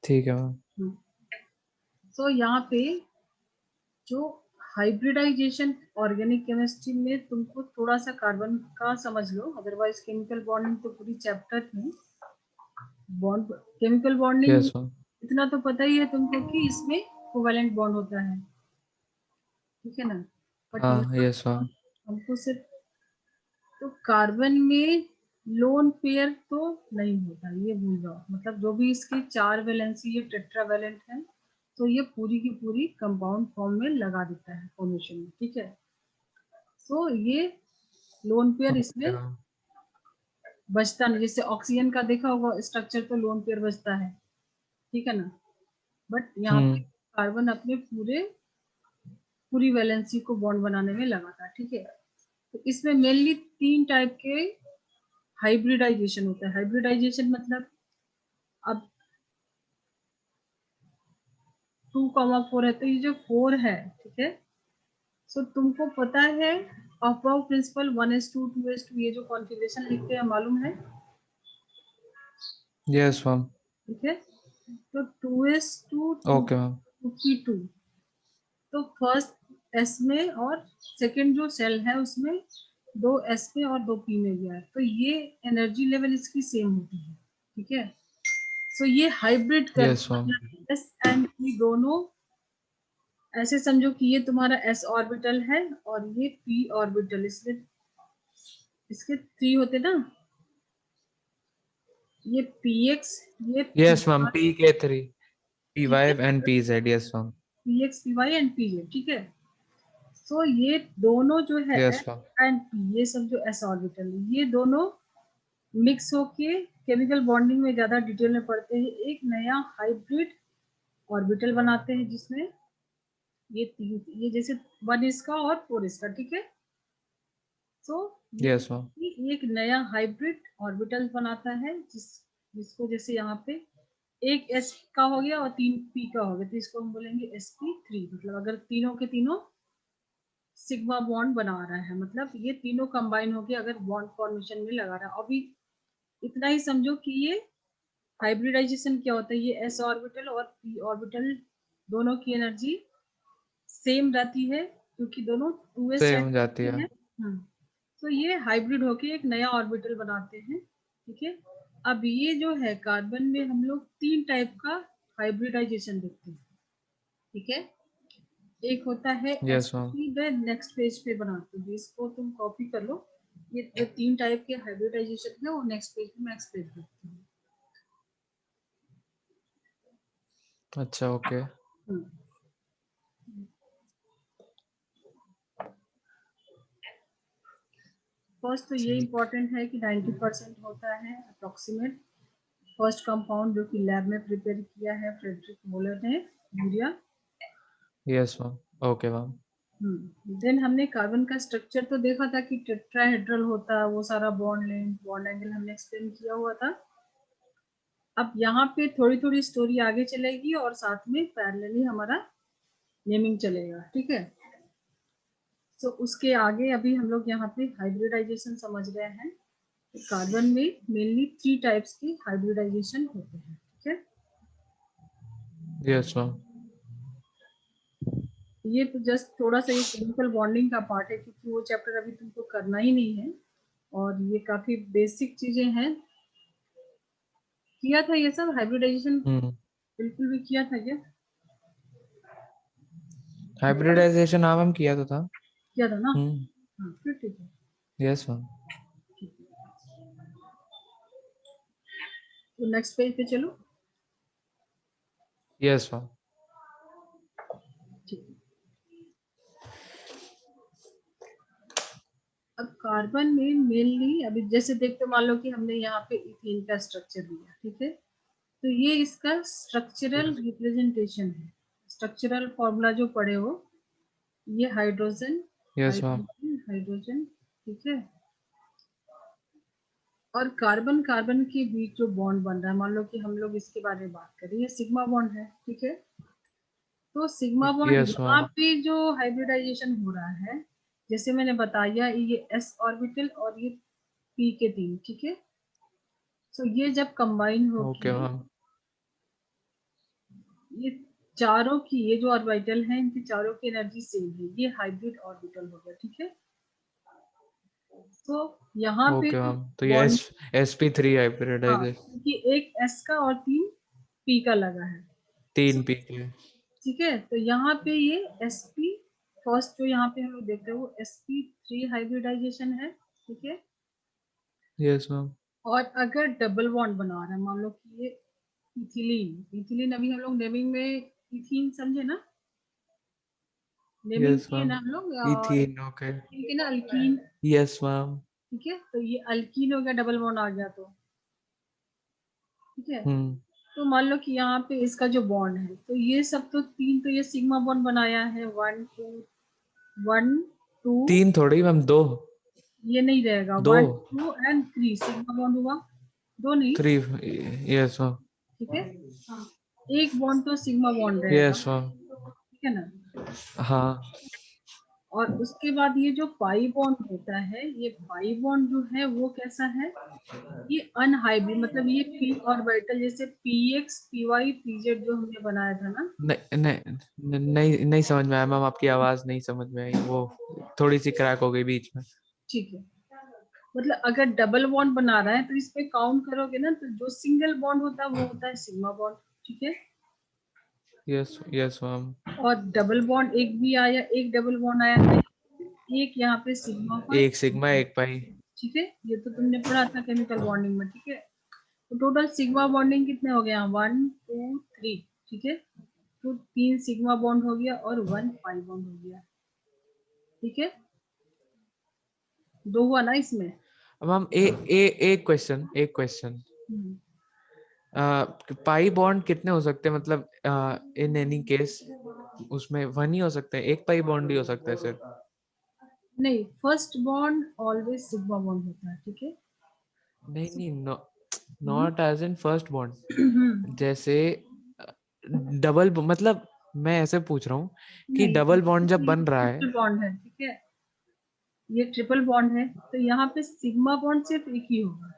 ठीक है मैम। सो यहाँ पे जो हाइब्रिडाइजेशन ऑर्गेनिक केमिस्ट्री में तुमको थोड़ा सा कार्बन का समझ लो, अदरवाइज केमिकल बॉन्डिंग तो पूरी चैप्टर थी। Bond chemical bonding yes ma'am. इतना तो पता ही है तुमको कि इसमें कोवैलेंट बॉन्ड होता है, ठीक है ना। बट हाँ यहाँ यस मैम। हमको सिर्फ, तो कार्बन में लोन पेयर तो नहीं होता, ये भूल जाओ। मतलब जो भी इसकी 4 वैलेंसी ये टेट्रावैलेंट है, तो ये पूरी की पूरी कंपाउंड फॉर्म में लगा देता है फॉर्मेशन में, ठीक है। सो ये लोन पेयर ओके इसमें मैम। बचता नहीं। जैसे ऑक्सीजन का देखा होगा स्ट्रक्चर, तो लोन पेयर बचता है, ठीक है ना। बट यहाँ पे कार्बन अपने पूरी वैलेंसी को बॉन्ड बनाने में लगा था, ठीक है। तो इसमें मेनली 3 टाइप के हाइब्रिडाइजेशन होता है। हाइब्रिडाइजेशन मतलब अब 2,4 है, तो ये जो 4 है, ठीक है। सो तुमको पता है अफबाउ प्रिंसिपल 1:2 2:2 ये जो कॉन्फ़िगरेशन लिखते हैं मालूम है, यस मैम। ठीक है। तो 2:2 ओके मैम। 2:2, तो फर्स्ट एस में और सेकंड जो सेल है उसमें 2 एस में और 2 पी में गया है, तो ये एनर्जी लेवल इसकी सेम होती है, ठीक है। सो ये हाइब्रिड कर यस मैम। मतलब एस एंड पी दोनों ऐसे समझो कि ये तुम्हारा एस ऑर्बिटल है और ये पी ऑर्बिटल, इसमें इसके 3 होते ना, ये पी एक्स, ये P yes ma'am, PK3, PY and PZ। Yes ma'am. P X P Y and P J, ठीक है। सो ये दोनों जो है yes S ma'am. And P, ये सब जो एस ऑर्बिटल है, ये दोनों मिक्स होके केमिकल बॉन्डिंग में ज्यादा डिटेल में पढ़ते हैं, एक नया हाइब्रिड ऑर्बिटल बनाते हैं जिसमें ये जैसे 1 इसका और 4 इसका, ठीक है। सो ये यस मैम। एक नया हाइब्रिड ऑर्बिटल बनाता है जिसको जैसे यहाँ पे एक एस का हो गया और 3 पी का हो गया, तो इसको हम बोलेंगे sp3। मतलब अगर तीनों के तीनों सिग्मा बॉन्ड बना रहा है, मतलब ये तीनों कंबाइन होके अगर बॉन्ड फॉर्मेशन में लगा रहा है। अभी इतना ही समझो कि ये हाइब्रिडाइजेशन क्या होता है, ये एस ऑर्बिटल और पी ऑर्बिटल दोनों की एनर्जी सेम रहती है क्योंकि दोनों 2s सेम टाइप हो जाती के है। हैं। तो ये हाइब्रिड होके एक नया ऑर्बिटल बनाते हैं, ठीक है। अब ये जो है कार्बन में हम लोग 3 टाइप का हाइब्रिडाइजेशन देखते हैं, ठीक है। एक होता है yes ma'am. sp, the next page पे बनाते हैं, इसको तुम कॉपी कर लो। ये जो 3 टाइप के हाइब्रिडाइजेशन है वो नेक्स्ट पेज पे मैं एक्सप्लेन करती हूँ। अच्छा ओके। फर्स्ट तो ये ठीक। इम्पोर्टेंट है कि 90% होता है अप्रोक्सीमेट फर्स्ट कंपाउंड जो कि लैब में प्रिपेयर किया है फ्रेडरिक मोलर ने, urea. Yes ma'am. Okay ma'am. Then हमने कार्बन का स्ट्रक्चर तो देखा था कि टेट्राहेड्रल होता है, वो सारा बॉन्ड लेंथ बॉन्ड एंगल हमने एक्सप्लेन किया हुआ था। अब यहाँ पे थोड़ी थोड़ी स्टोरी आगे चलेगी और साथ में पैरेलली हमारा नेमिंग चलेगा, ठीक है। सो उसके आगे अभी हम लोग यहाँ पे हाइब्रिडाइजेशन समझ रहे हैं। कार्बन में मेनली 3 टाइप्स की हाइब्रिडाइजेशन होते हैं, ठीक है। Yes ma'am. ये तो जस्ट थोड़ा सा ये केमिकल बॉन्डिंग का पार्ट है क्योंकि वो चैप्टर अभी तुमको करना ही नहीं है, और ये काफी बेसिक चीजें हैं। किया था ये सब हाइब्रिडाइजेशन, बिल्कुल भी किया था क्या? हाइब्रिडाइजेशन हाँ मैम किया तो था। किया था ना। हम्म। हाँ फिर ठीक है, यस मैम। ठीक है। तो नेक्स्ट पेज पे चलो, यस मैम। ठीक है। अब कार्बन में मेनली अभी जैसे देखते मान लो कि हमने यहाँ पे इथेन का स्ट्रक्चर दिया, ठीक है। तो ये इसका स्ट्रक्चरल रिप्रेजेंटेशन है, स्ट्रक्चरल फॉर्मूला जो पढ़े हो, ये hydrogen yes ma'am. Hydrogen hydrogen, ठीक है। और कार्बन कार्बन के बीच जो बॉन्ड बन रहा है, मान लो कि हम लोग इसके बारे में बात करें, ये सिग्मा बॉन्ड है, ठीक है। तो सिग्मा बॉन्ड यस यहाँ मैम। पे जो हाइब्रिडाइजेशन हो रहा है, जैसे मैंने बताया ये एस ऑर्बिटल और ये पी के 3, ठीक है। तो ये जब कंबाइन ओके होके मैम। ये चारों की, ये जो ऑर्बिटल है इनकी चारों की एनर्जी सेम है, ये हाइब्रिड ऑर्बिटल हो गया, ठीक है। तो यहाँ पे ओके जो मैम, तो ये बॉन्ड, sp3 हाँ, हाइब्रिडाइजेशन, क्योंकि एक एस का और 3 पी का लगा है, 3p के। ठीक है। तो यहाँ पे ये sp फर्स्ट जो यहाँ पे हम लोग देख रहे हैं वो sp3 हाइब्रिडाइजेशन है, ठीक है। Yes ma'am. और अगर डबल बॉन्ड बना रहा है, मान लो कि ये इथिलीन, इथिलीन अभी हम लोग नेमिंग में इथीन समझे ना, नेमिंग यस किए मैम, ना हम लोग, इथीन, ओके। ठीक है ना, अल्कीन, यस मैम। ठीक है। तो ये अल्कीन हो गया, डबल बॉन्ड आ गया, तो ठीक है। हम्म, तो मान लो कि यहाँ पे इसका जो बॉन्ड है, तो ये सब तो तीन, तो ये सिग्मा बॉन्ड बनाया है, 1 2 तीन थोड़ी मैम, दो। ये नहीं रहेगा, दो, 1 2 एंड 3 सिग्मा बॉन्ड हुआ, दो नहीं, 3। Yes ma'am. ठीक है। एक बॉन्ड तो सिग्मा बॉन्ड रहेगा, यस मैम। ठीक है ना। हाँ और उसके बाद ये जो पाई बॉन्ड होता है, ये पाई बॉन्ड जो है वो कैसा है, ये अनहाइब्रिड, मतलब ये पी ऑर्बिटल जैसे P X P Y P Z जो हमने बनाया था ना, नहीं नहीं नहीं, नहीं समझ में आया मैम, आपकी आवाज नहीं समझ में आई, वो थोड़ी सी क्रैक हो गई बीच में। ठीक है। मतलब अगर डबल बॉन्ड बना रहा है तो इस पे काउंट करोगे ना, तो जो सिंगल बॉन्ड होता है वो होता है सिग्मा बॉन्ड, ठीक है। Yes yes ma'am. और डबल बॉन्ड एक भी आया, एक डबल बॉन्ड आया है, एक यहाँ पे सिग्मा का, एक सिग्मा एक पाई। ठीक है। ये तो तुमने पढ़ा था केमिकल बॉन्डिंग में, ठीक है। तो टोटल सिग्मा बॉन्डिंग कितने हो गए, 1 2 3, ठीक है। तो 3 सिग्मा बॉन्ड हो गया और 1 पाई बॉन्ड हो गया, ठीक है। दो हुआ ना इसमें। मैम एक क्वेश्चन, एक क्वेश्चन। हम्म, पाई बॉन्ड कितने हो सकते हैं, मतलब इन एनी केस उसमें वन ही हो सकते हैं, एक पाई बॉन्ड ही हो सकता है सिर्फ? नहीं, first bond always sigma bond होता है, ठीक है। नहीं नहीं, hmm, not as in first hmm, bond, जैसे डबल, मतलब मैं ऐसे पूछ रहा हूँ कि नहीं, डबल बॉन्ड जब ये बन रहा है। ट्रिपल बॉन्ड है, ठीक है। ये ट्रिपल बॉन्ड है, तो यहाँ पे सिग्मा बॉन्ड सिर्फ एक ही होगा,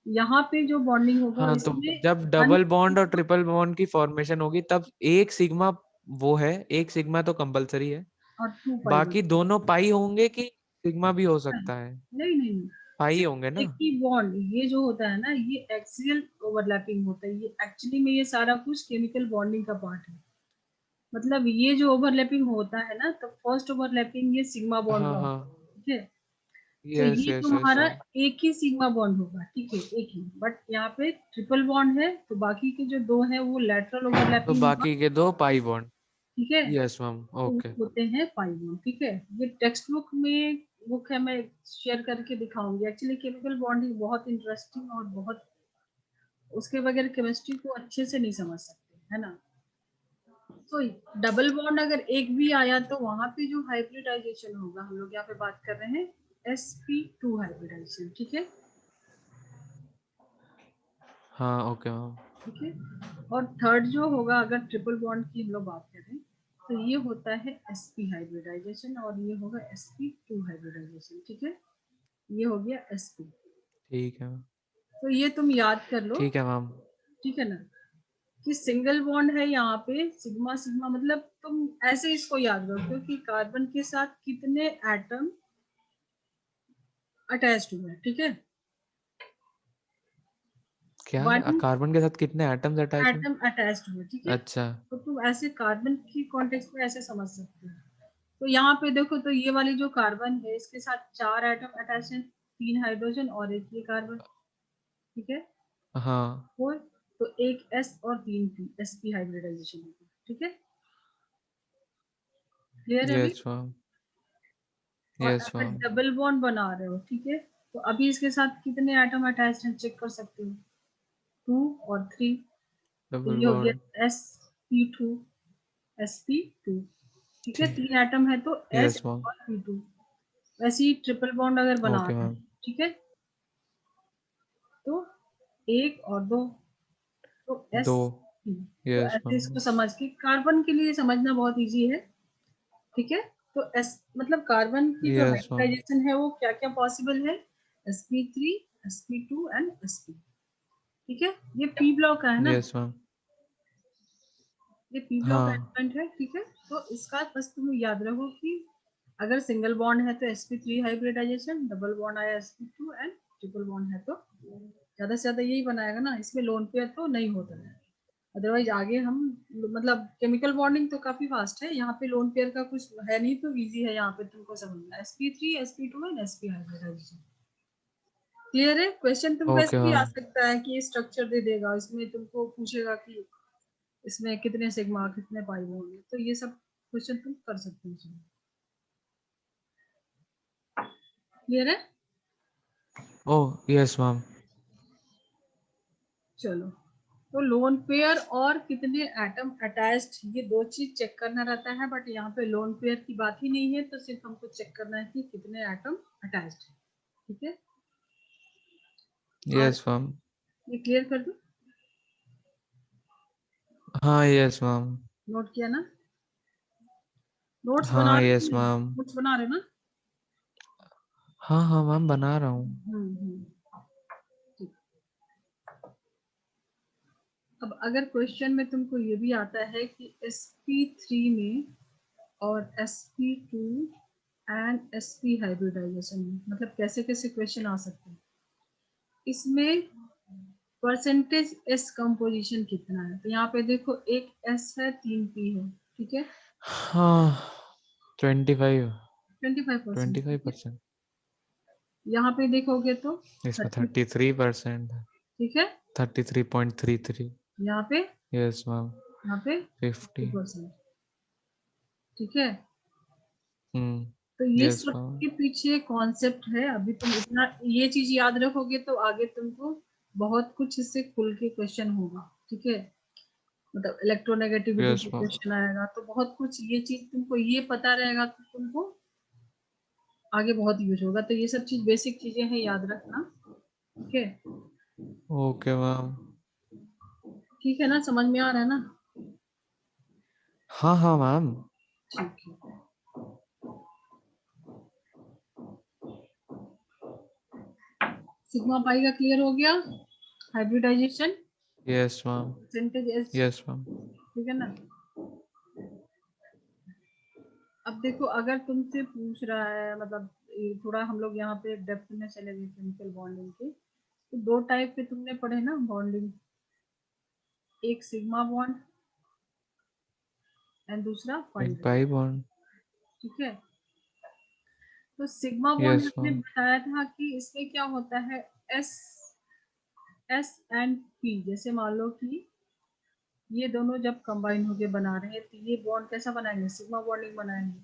यहाँ पे जो बॉन्डिंग होगा हाँ, तो इसमें जब अन डबल बॉन्ड और ट्रिपल बॉन्ड की फॉर्मेशन होगी तब एक सिग्मा, वो है, एक सिग्मा तो कंपलसरी है। और 2 पाई बाकी बॉन्ड, दोनों पाई होंगे कि सिग्मा भी हो सकता है? नहीं नहीं नहीं, पाई होंगे सिर्फ ना? एक ही बॉन्ड, ये जो होता है ना ये एक्सियल ओवरलैपिंग होता है, ये एक्चुअली में ये सारा कुछ केमिकल बॉन्डिंग का पार्ट है। मतलब ये जो ओवरलैपिंग होता है ना, तो फर्स्ट ओवरलैपिंग ये सिग्मा बॉन्ड हाँ का हाँ। होता है, ठीक है। तो यस ये यस यस तुम्हारा मैम। एक ही सिग्मा बॉन्ड होगा, ठीक है, एक ही। बट यहाँ पे ट्रिपल बॉन्ड है, तो बाकी के जो दो है वो लेटरल तो ओवरलैपिंग होगा, बाकी के दो पाई बॉन्ड। ठीक है। यस मैम, तो वो ओके। होते हैं पाई बॉन्ड, ठीक है। ये टेक्स्ट बुक में बुक है, मैं शेयर करके दिखाऊंगी। एक्चुअली केमिकल बॉन्डिंग बहुत इंटरेस्टिंग और बहुत, उसके बगैर केमिस्ट्री को अच्छे से नहीं समझ सकते, है ना। तो डबल बॉन्ड अगर एक भी आया तो वहां पे जो हाइब्रिडाइजेशन होगा, हम लोग यहाँ पे बात कर रहे हैं sp2 हाइब्रिडाइजेशन, ठीक है, हाँ ओके मैम। ठीक है। और थर्ड जो होगा, अगर ट्रिपल बॉन्ड की हम लोग बात करें, तो ये होता है sp हाइब्रिडाइजेशन, और ये होगा sp2 हाइब्रिडाइजेशन, ठीक है। ये हो गया sp। ठीक है मैम। तो ये तुम याद कर लो, ठीक है मैम। ठीक है ना, कि सिंगल बॉन्ड है यहाँ पे सिग्मा सिग्मा, मतलब तुम ऐसे इसको याद रखो कि कार्बन के साथ कितने एटम अटैच्ड हुए हैं, ठीक है। क्या, वन कार्बन के साथ कितने एटम्स अटैच हैं? एटम अटैच्ड हुए, ठीक है। अच्छा। तो तुम ऐसे कार्बन की कॉन्टेक्स्ट में ऐसे समझ सकते हो। तो यहाँ पे देखो, तो ये वाली जो कार्बन है इसके साथ 4 एटम अटैच हैं, 3 हाइड्रोजन और एक ये कार्बन, ठीक है, हाँ। 4। तो एक s और 3 p, sp हाइब्रिडाइजेशन होगा, ठीक है। क्लियर है अभी। Yes ma'am. और यस अगर मैम। डबल बॉन्ड बना रहे हो, ठीक है, तो अभी इसके साथ कितने एटम अटैच हैं चेक कर सकते हो, 2 और 3। तो डबल ये हो बॉन्ड। गया sp2 ठीक है, ठीक। 3 एटम है तो s यस मैम। और p2। वैसे ही ट्रिपल बॉन्ड अगर बना ओके रहे मैम। हैं, ठीक है, तो 1 और 2, तो s दो। p। तो यस ऐसे मैम। इसको समझ के, कार्बन के लिए समझना बहुत इजी है, ठीक है। तो s मतलब कार्बन की जो यस मैम। हाइब्रिडाइजेशन है वो क्या क्या पॉसिबल है, sp3 sp2 एंड sp, ठीक है। ये p ब्लॉक का है ना। Yes ma'am. ये पी ब्लॉक हाँ एलिमेंट है, ठीक है। तो इसका बस तुम याद रखो कि अगर सिंगल बॉन्ड है तो sp3 हाइब्रिडाइजेशन, डबल बॉन्ड आया sp2 एंड ट्रिपल बॉन्ड है तो ज्यादा से ज्यादा यही बनाएगा ना, इसमें लोन पेयर तो नहीं होता है। अदरवाइज आगे हम मतलब केमिकल बॉन्डिंग तो काफी फास्ट है, यहाँ पे लोन पेयर का कुछ है नहीं तो इजी है यहाँ पे तुमको समझना, sp3 sp2 एंड sp हाइब्रिडाइजेशन। क्लियर है? क्वेश्चन तुमको ओके ऐसे भी आ मैम। सकता है कि ये स्ट्रक्चर दे देगा, इसमें तुमको पूछेगा कि इसमें कितने सिग्मा कितने पाई होंगे, तो ये सब क्वेश्चन तुम कर सकते हो इसमें। क्लियर है? Oh yes ma'am. चलो, तो लोन पेयर और कितने एटम अटैच्ड ये दो चीज चेक करना रहता है, बट यहाँ पे लोन पेयर की बात ही नहीं है, तो सिर्फ हमको चेक करना है कि कितने एटम अटैच्ड है। ठीक है, और यस मैम। ये क्लियर कर दो, हाँ यस मैम। नोट किया ना? नोट्स बना हाँ रहे हो यस नहीं? मैम। नोट्स बना रहे हो ना? हाँ हाँ मैम बना रहा हूँ। ठीक। अब अगर क्वेश्चन में तुमको ये भी आता है कि sp3 में और sp2 एंड sp हाइब्रिडाइजेशन में, मतलब कैसे कैसे क्वेश्चन आ सकते हैं इसमें, परसेंटेज s कंपोजिशन कितना है, तो यहाँ पे देखो एक s है 3p है, ठीक है, हाँ 25। 25%, ठीक है। 25%। यहाँ पे देखोगे तो इसमें 30, 33% है। ठीक है। 33.33। यहाँ पे यस मैम। यहाँ पे 50। 2%, ठीक है। तो हम्म। ये यस सब मैम। के पीछे कॉन्सेप्ट है, अभी तुम इतना ये चीज याद रखोगे तो आगे तुमको बहुत कुछ इससे खुल के क्वेश्चन होगा, ठीक है। मतलब इलेक्ट्रोनेगेटिविटी यस पे मैम। क्वेश्चन आएगा, तो बहुत कुछ ये चीज तुमको ये पता रहेगा तो तुमको आगे बहुत यूज होगा, तो ये सब चीज बेसिक चीजें हैं, याद रखना, ठीक है। Okay ma'am. ठीक है ना, समझ में आ रहा है ना? हाँ हाँ मैम। ठीक है, सिग्मा पाई का क्लियर हो गया, hybridisation, yes ma'am. Percentage S, yes ma'am. ठीक है ना। अब देखो अगर तुमसे पूछ रहा है, मतलब ये थोड़ा हम लोग यहाँ पे डेप्थ में चले गए केमिकल बॉन्डिंग के, तो दो टाइप के तुमने पढ़े ना बॉन्डिंग, एक सिग्मा बॉन्ड एंड दूसरा पाई एक बॉन्ड, पाई बॉन्ड। ठीक है। तो सिग्मा बॉन्ड यस हमने मैम। बताया था कि इसमें क्या होता है, एस एस एंड पी, जैसे मान लो कि ये दोनों जब कंबाइन होके बना रहे हैं तो ये बॉन्ड कैसा बनाएंगे, सिग्मा बॉन्डिंग बनाएंगे,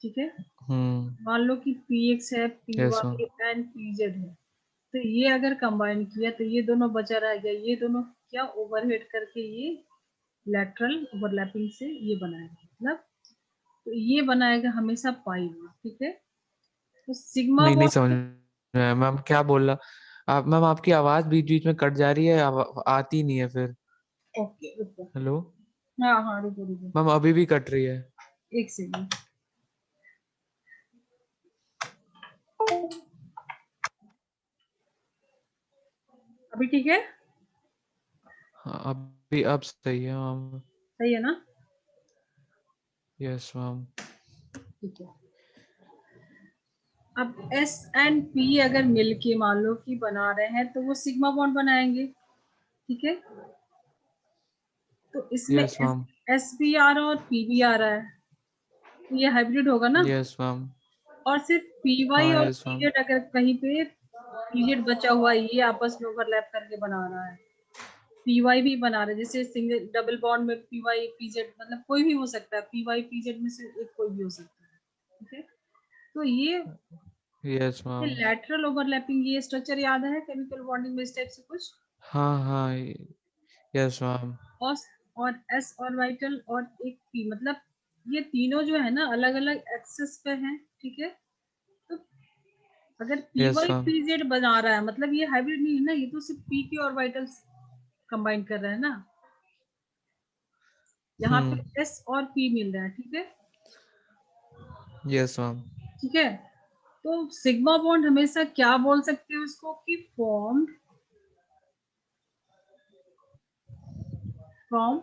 ठीक है। हम्म। मान लो कि पी एक्स है, P yes ma'am. Y and P Z है, तो ये अगर कंबाइन किया तो ये दोनों बचा रह गया, ये दोनों क्या ओवरहेड करके ये लेटरल ओवरलैपिंग से ये बनाएगा, मतलब तो ये बनाएगा हमेशा पाई में, ठीक है। तो सिग्मा नहीं नहीं समझ बॉन्ड, में आया। मैम क्या बोल रहा आप? मैम आपकी आवाज बीच बीच में कट जा रही है, आती नहीं है फिर। ओके रुको, हेलो। हाँ हाँ रुको रुको, मैम अभी भी कट रही है। एक सेकंड, अभी ठीक है, हाँ अभी अब सही है मैम। सही है ना? Yes ma'am. ठीक है। अब एस एंड पी अगर मिलके मान लो कि बना रहे हैं तो वो सिग्मा बॉन्ड बनाएंगे, ठीक है। तो इसमें यस एस मैम। एस भी आ रहा है और पी भी आ रहा है, तो ये हाइब्रिड होगा ना। Yes ma'am. और सिर्फ पी वाई हाँ और यस मैम। पीजेड अगर कहीं पे पीजेड बचा हुआ है, ये आपस में ओवरलैप करके बना रहा है, पी वाई भी बना रहा है, जैसे सिंगल डबल बॉन्ड में पी वाई पीजेड, मतलब कोई भी हो सकता है, पी वाई पीजेड में से एक कोई भी हो सकता है, ठीक है। तो यस ये मैम। लैटरल ओवरलैपिंग, ये स्ट्रक्चर याद है केमिकल बॉन्डिंग में इस टाइप से कुछ, हाँ हाँ यस मैम। और एस ऑर्बिटल और एक पी, मतलब ये तीनों जो है ना अलग अलग एक्सेस पे हैं, ठीक है। तो अगर P yes Y ma'am. P Z बना रहा है मतलब ये हाइब्रिड नहीं है ना, ये तो सिर्फ पी के ऑर्बिटल्स कंबाइन कर रहा है ना, यहाँ पे हम्म। एस और पी मिल रहा है, ठीक है, यस मैम। ठीक है। तो सिग्मा बॉन्ड हमेशा क्या बोल सकते हैं उसको कि फॉर्म फ्रॉम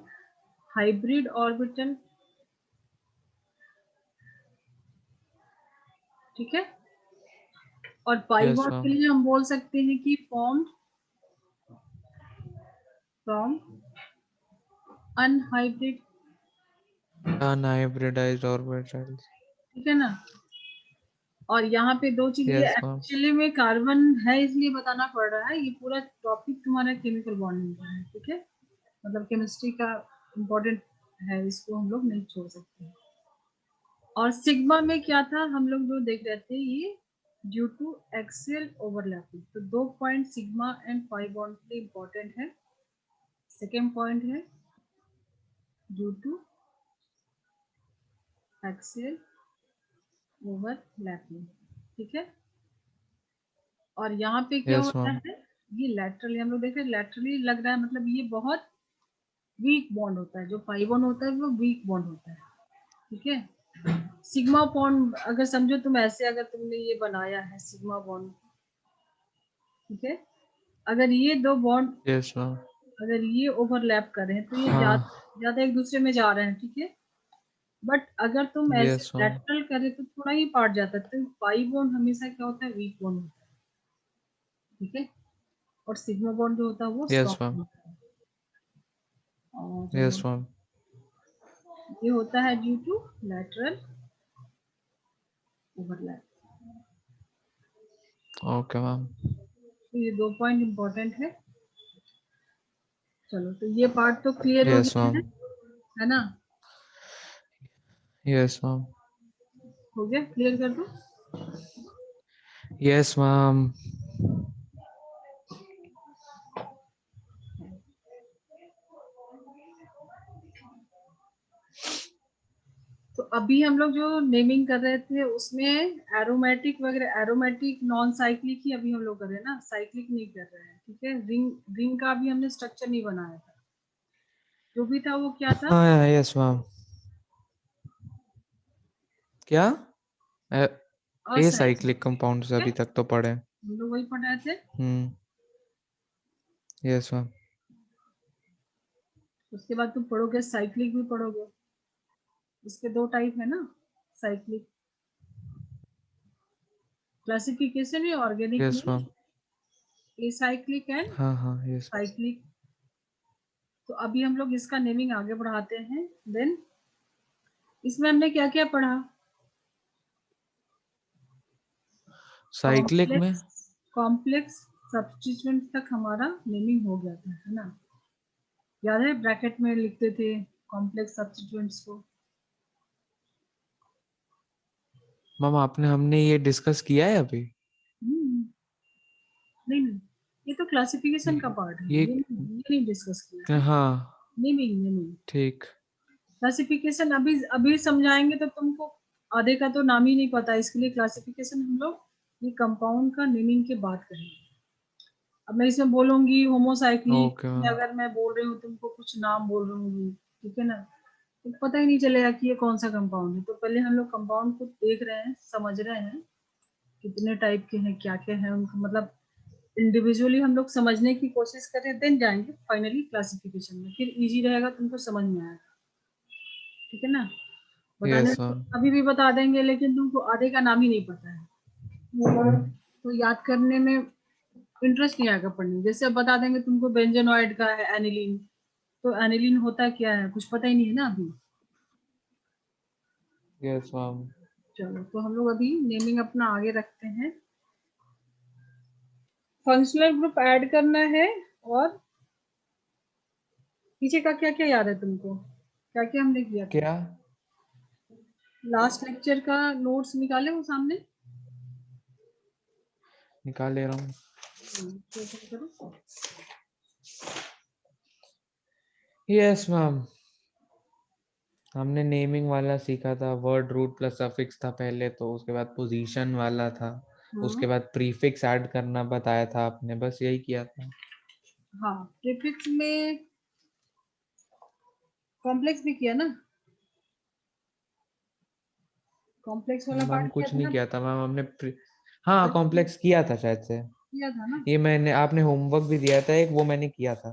हाइब्रिड ऑर्बिटल, ठीक है। और पाई यस बॉन्ड के मैम। लिए हम बोल सकते हैं कि formed from unhybrid, unhybridised orbitals. ठीक है ना। और यहाँ पे दो चीज, ये यस मैम। एक्चुअली में कार्बन है इसलिए बताना पड़ रहा है, ये पूरा टॉपिक तुम्हारा केमिकल बॉन्डिंग का है, ठीक है। मतलब केमिस्ट्री का इम्पोर्टेंट है, इसको हम लोग नहीं छोड़ सकते। और सिग्मा में क्या था, हम लोग जो देख रहे थे, ये ड्यू टू एक्सियल ओवरलैपिंग। तो 2 point sigma and pi bond के लिए इम्पोर्टेंट है। सेकेंड पॉइंट है ड्यू टू एक्सियल ओवरलैपिंग, ठीक है। और यहाँ पे क्या यस होता मैम। है, ये लैटरली हम लोग देख रहे हैं, लैटरली लग रहा है, मतलब ये बहुत वीक बॉन्ड होता है। जो पाई बॉन्ड होता है वो वीक बॉन्ड होता है, ठीक है। सिग्मा बॉन्ड अगर समझो तुम ऐसे, अगर तुमने ये बनाया है सिग्मा बॉन्ड, ठीक है, अगर ये दो बॉन्ड यस मैम। अगर ये ओवरलैप कर रहे हैं तो ये हाँ। ज्यादा एक दूसरे में जा रहे हैं, ठीक है। बट अगर तुम ऐसे यस मैम। लैटरल करे तो थोड़ा ही पार्ट जाता है, तो पाई बॉन्ड हमेशा क्या होता है, वीक बॉन्ड होता है, ठीक है। और सिग्मा बॉन्ड जो होता है वो यस मैम। स्ट्रॉन्ग होता है। यस और मैम। ये होता है due to lateral overlap. Okay ma'am. तो ये 2 पॉइंट इंपॉर्टेंट है। चलो, तो ये पार्ट तो क्लियर हो यस गया मैम। है ना। Yes ma'am. हो गया, क्लियर कर दो। Yes ma'am. तो अभी हम लोग जो नेमिंग कर रहे थे उसमें एरोमेटिक वगैरह, एरोमेटिक नॉन साइक्लिक ही अभी हम लोग कर रहे हैं ना, साइक्लिक नहीं कर रहे हैं, ठीक है। रिंग रिंग का भी हमने स्ट्रक्चर नहीं बनाया था, जो भी था वो क्या था, हाँ यस मैम। क्या? ए असाइक्लिक, साइक्लिक कंपाउंड्स ठीक है। अभी तक तो पढ़े। हम लोग वही पढ़ रहे थे। हम्म। Yes ma'am. उसके बाद तुम पढ़ोगे साइक्लिक भी पढ़ोगे। इसके 2 टाइप है ना, साइक्लिक क्लासिफिकेशन है ऑर्गेनिक यस में, मैम। एसाइक्लिक एंड हाँ हाँ यस। साइक्लिक। तो अभी हम लोग इसका नेमिंग आगे बढ़ाते हैं। देन इसमें हमने क्या क्या पढ़ा, साइक्लिक में। कॉम्प्लेक्स कॉम्प्लेक्स सब्स्टिट्यूएंट तक हमारा नेमिंग हो गया था, है ना। याद है ब्रैकेट में लिखते थे कॉम्प्लेक्स सब्स्टिट्यूएंट्स को। मैम आपने हमने ये डिस्कस किया है अभी? नहीं नहीं, ये तो क्लासिफिकेशन का पार्ट है, ये ये नहीं डिस्कस किया है। हाँ नेमिंग नेमिंग ठीक। क्लासिफिकेशन अभी अभी समझाएंगे तो तुमको आधे का तो नाम ही नहीं पता, इसके लिए क्लासिफिकेशन हम लोग ये कंपाउंड का नेमिंग के बात करेंगे। अब मैं इसमें बोलूंगी होमोसाइक्लिक, ओके मैम। अगर मैं बोल रही हूँ तुमको कुछ नाम बोल रही हूँ, ठीक है ना, तो पता ही नहीं चलेगा कि ये कौन सा कंपाउंड है। तो पहले हम लोग कंपाउंड को देख रहे हैं, समझ रहे हैं कितने टाइप के हैं, क्या क्या है उनको, मतलब इंडिविजुअली हम लोग समझने की कोशिश करें, देन जाएंगे फाइनली क्लासिफिकेशन में, फिर इजी रहेगा, तुमको समझ में आएगा, ठीक है ना। बताने यस तो मैम। अभी भी बता देंगे, लेकिन तुमको आधे का नाम ही नहीं पता है तो याद करने में इंटरेस्ट नहीं आएगा पढ़ने। जैसे अब बता देंगे तुमको बेंजोनॉइड का है एनिलीन, तो एनिलीन होता क्या है कुछ पता ही नहीं है ना अभी। Yes ma'am. चलो, तो हम लोग अभी नेमिंग अपना आगे रखते हैं। फंक्शनल ग्रुप ऐड करना है। और पीछे का क्या क्या याद है तुमको, क्या क्या हमने किया था। क्या? लास्ट लेक्चर का नोट्स निकाले वो सामने। निकाल ले रहा हूँ। तो ओपन करो। Yes ma'am. हमने नेमिंग वाला सीखा था, वर्ड रूट प्लस सफिक्स था पहले, तो उसके बाद पोजीशन वाला था, हाँ उसके बाद प्रीफिक्स ऐड करना बताया था आपने, बस यही किया था। हाँ, प्रीफिक्स में कॉम्प्लेक्स भी किया ना, कॉम्प्लेक्स वाला मैम पार्ट किया कुछ था नहीं ना। किया था मैम, हाँ अच्छा, कॉम्प्लेक्स किया था शायद से। किया था ना। ये मैंने, आपने होमवर्क भी दिया था एक, वो मैंने किया था।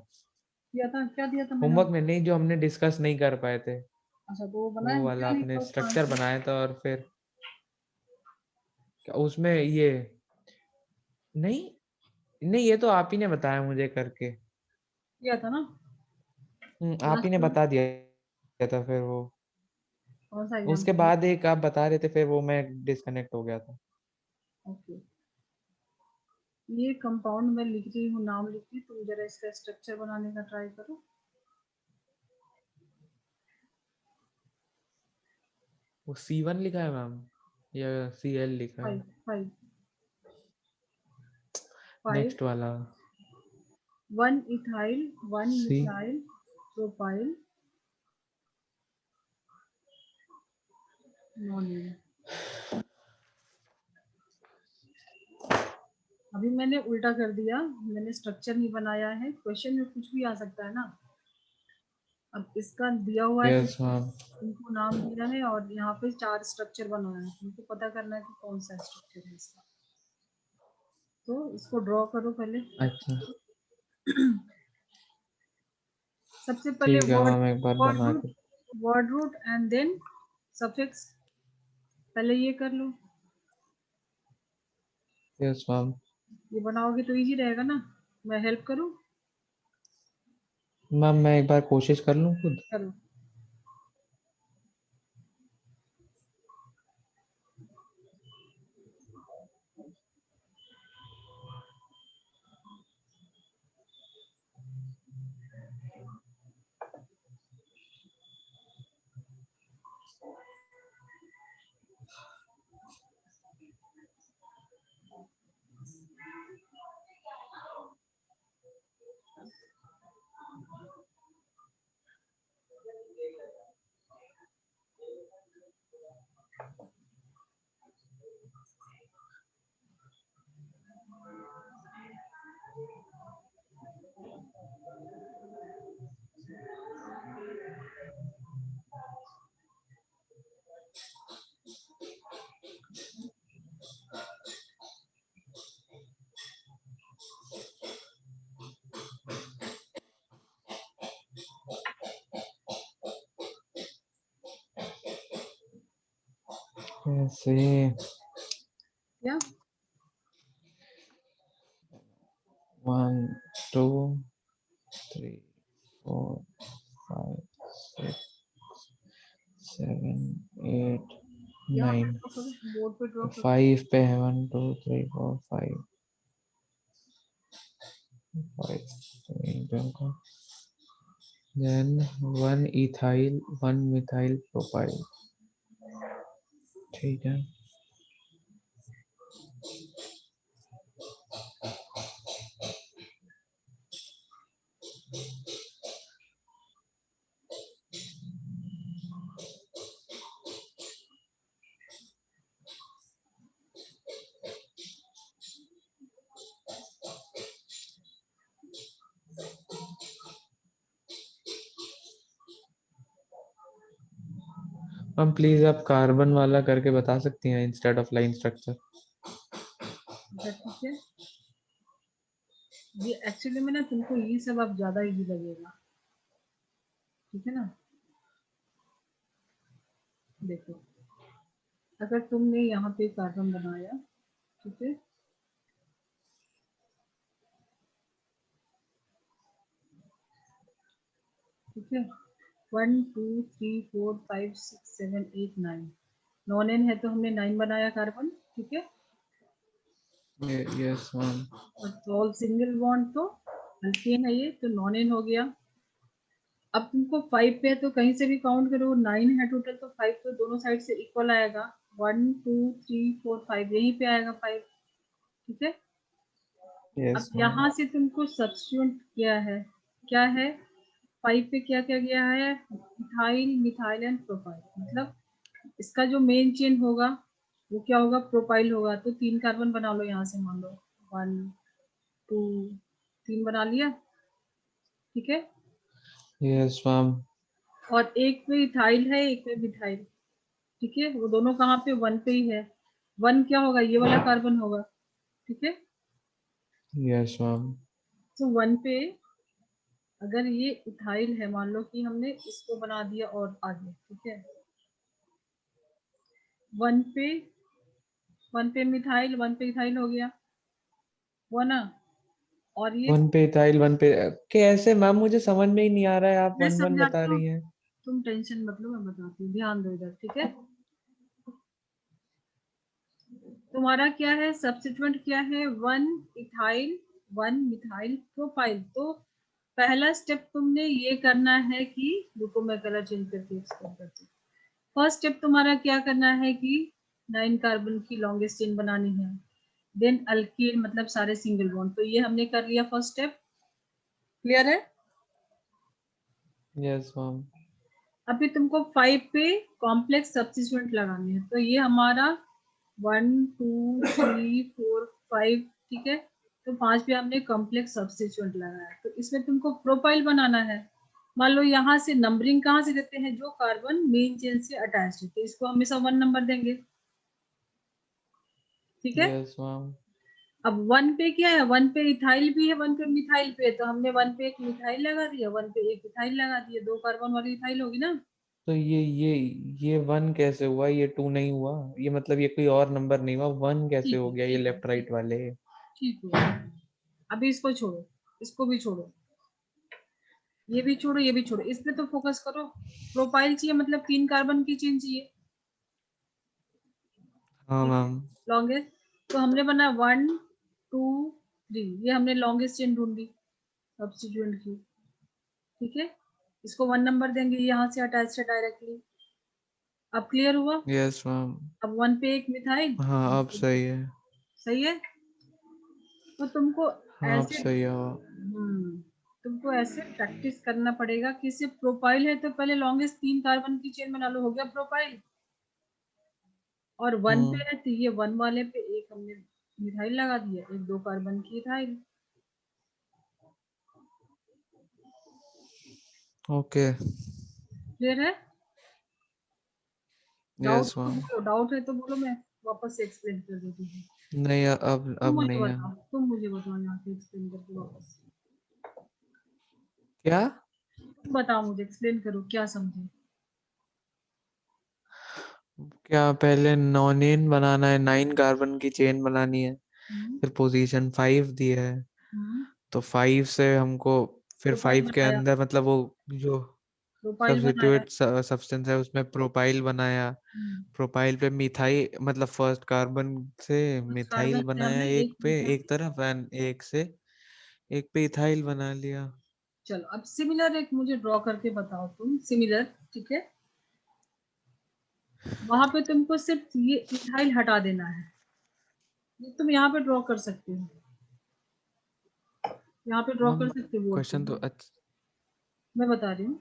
किया था, क्या दिया था मैंने? होमवर्क में नहीं, जो हमने डिस्कस नहीं कर पाए थे, अच्छा, तो वो बनाया, वो वाला क्या आपने लिखा उसका स्ट्रक्चर आंसर? बनाया था। और फिर उसमें ये नहीं, नहीं ये तो आप ही ने बताया मुझे करके। किया था ना आप ही लास्ट ने में? बता दिया था फिर वो। कौन सा उसके एग्जाम्पल? बाद एक आप बता रहे थे, फिर वो मैं डिस्कनेक्ट हो गया था। ओके, ये कंपाउंड मैं लिख रही हूँ, नाम लिख रही, तुम जरा इसका स्ट्रक्चर बनाने का ट्राई करो। वो C1 लिखा है मैम या Cl लिखा है? फाइव फाइव फाइव नेक्स्ट वाला 1 ethyl 1 C. Methyl propyl nonene. अभी मैंने उल्टा कर दिया, मैंने स्ट्रक्चर नहीं बनाया है। क्वेश्चन में कुछ भी आ सकता है ना। अब इसका दिया हुआ है, यस तुमको मैम। तुमको नाम दिया है और यहाँ पे 4 स्ट्रक्चर बनाया है, तुमको पता करना है कि कौन सा स्ट्रक्चर है इसका। तो इसको ड्रॉ करो पहले। अच्छा सबसे पहले ठीक है वर्ड मैम, एक बार वर्ड बना रूट के। Word root and then suffix, पहले ये कर लो। Yes ma'am. ये बनाओगे तो इजी रहेगा ना, मैं हेल्प करूँ? मैम मैं एक बार कोशिश कर लूँ खुद। करो। ऐसे क्या? 1 2 3 4 5 6 7 8 यहाँ पे 9। ड्रॉ करो, बोर्ड पे ड्रॉ करो। 5 पे है, 1 2 3 4 5 5 then 1 ethyl 1 methyl propyl। ठीक है। मैम प्लीज आप कार्बन वाला करके बता सकती हैं इंस्टेड ऑफ लाइन स्ट्रक्चर। अच्छा ठीक है, ये एक्चुअली में ना तुमको ये सब अब ज्यादा इजी लगेगा, ठीक है ना। देखो, अगर तुमने यहाँ पे कार्बन बनाया, ठीक है, ठीक है, 1 2 3 4 5 6 7 8 9, नॉन एन है तो हमने 9 बनाया कार्बन, ठीक है। Yes ma'am. और 12 सिंगल बॉन्ड तो अल्केन है ये, तो नॉन एन हो गया। अब तुमको 5 पे है तो कहीं से भी काउंट करो, 9 है टोटल, तो 5 तो दोनों साइड से इक्वल आएगा। 1 2 3 4 5 यहीं पे आएगा 5, ठीक है। अब यस मैम। यहाँ से तुमको सब्स्टिट्यूट किया है, क्या है, 5 पे क्या क्या गया है, इथाइल मिथाइल एंड प्रोपाइल, मतलब इसका जो मेन चेन होगा वो क्या होगा, प्रोपाइल होगा। तो 3 कार्बन बना लो यहाँ से, मान लो 1 2 3 बना लिया, ठीक है। Yes ma'am. और एक पे इथाइल है, एक पे मिथाइल, ठीक है, वो दोनों कहाँ पे, 1 पे ही है। 1 क्या होगा, ये वाला कार्बन होगा, ठीक है। Yes ma'am. तो 1 पे अगर ये इथाइल है, मान लो कि हमने इसको बना दिया और आगे, ठीक है, वन पे मिथाइल, वन पे इथाइल हो गया, वो ना, और ये वन पे इथाइल, वन पे कैसे मैम, मुझे समझ में ही नहीं आ रहा है, आप मैं वन वन बता समझाती हूँ, रही हैं। तुम टेंशन मत लो, मैं बताती हूँ, ध्यान दो इधर, ठीक है। तुम्हारा क्या है, सब्स्टिट्यूएंट क्या है, one ethyl one methyl propyl. तो पहला स्टेप तुमने ये करना है कि, रुको मैं कलर चेंज करके एक्सप्लेन करती हूँ। फर्स्ट स्टेप तुम्हारा क्या करना है कि 9 कार्बन की लॉन्गेस्ट चेन बनानी है, देन अल्कीन मतलब सारे सिंगल बॉन्ड, तो ये हमने कर लिया फर्स्ट स्टेप, क्लियर है। Yes ma'am. अभी तुमको 5 पे कॉम्प्लेक्स सब्स्टिट्यूएंट लगाने हैं, तो ये हमारा 1 2 3 4 5, ठीक है, तो 5 पे हमने कॉम्प्लेक्स सब्स्टिट्यूएंट लगाया, तो इसमें तुमको प्रोफाइल बनाना है। मान लो यहाँ से नंबरिंग कहाँ से देते हैं, जो कार्बन मेन चेन से अटैच है, तो इसको हमेशा 1 नंबर देंगे, ठीक है। Yes ma'am. अब 1 पे क्या है, 1 पे इथाइल भी है, 1 पे मिथाइल भी है, तो हमने 1 पे एक मिथाइल लगा दिया, 1 पे एक इथाइल लगा दिया, 2 कार्बन वाली इथाइल होगी ना। तो ये वन कैसे हुआ, ये टू नहीं हुआ, ये मतलब ये कोई और नंबर नहीं हुआ, वन कैसे ठीक हो है, गया ये ठीक है, लेफ्ट राइट वाले। ठीक है। अभी इसको छोड़ो, इसको भी छोड़ो, ये भी छोड़ो, ये भी छोड़ो, इस पे तो फोकस करो। प्रोफाइल चाहिए मतलब 3 कार्बन की चेन चाहिए, हाँ ठीक है, मैम। लॉन्गेस्ट। तो हमने बना 1 2 3, ये हमने लॉन्गेस्ट चेन ढूंढी सब्स्टिट्यूएंट की, ठीक है, इसको 1 नंबर देंगे, यहाँ से अटैच है डायरेक्टली। अब क्लियर हुआ। Yes ma'am. अब 1 पे एक मिथाइल, हाँ अब सही है। सही है। तो तुमको हाँ अब ऐसे, सही है। तुमको ऐसे प्रैक्टिस करना पड़ेगा कि सिर्फ प्रोफाइल है तो पहले लॉन्गेस्ट 3 कार्बन की चेन बना लो, हो गया प्रोफाइल। और 1 पे हम्म। है तो ये 1 वाले पे एक हमने मिथाइल लगा दिया, एक 2 कार्बन की इथाइल, ओके। क्लियर है। डाउट यस तो मैम। बोलो, डाउट है तो बोलो, मैं वापस से एक्सप्लेन कर देती हूँ। नहीं अब नहीं है। तुम मुझे बताओ यहाँ से एक्सप्लेन करके वापस, क्या? तुम बताओ मुझे, एक्सप्लेन करो क्या समझे। क्या पहले नॉनेन बनाना है, 9 कार्बन की चेन बनानी है, हम्म फिर पोजीशन 5 दी है, हम्म तो 5 से हमको फिर प्रोफाइल 5 के बनाया, अंदर मतलब वो जो प्रोफाइल बनाया। सब्स्टिट्यूट सब्सटेंस है उसमें प्रोपाइल बनाया, प्रोपाइल पे मिथाइल मतलब फर्स्ट कार्बन से फर्स्ट कार्बन मिथाइल से बनाया हमने एक एक पे मिथाइल। एक तरफ एंड एक पे इथाइल बना लिया। चलो अब सिमिलर एक मुझे ड्रॉ करके बताओ तुम, सिमिलर, ठीक है, वहां पे तुमको सिर्फ ये इथाइल हटा देना है, ये तुम यहाँ पे ड्रॉ कर सकते हो, यहाँ पे ड्रॉ कर मैम सकते हो बोर्ड पे, क्वेश्चन तो अच्छा। मैं बता रही हूँ।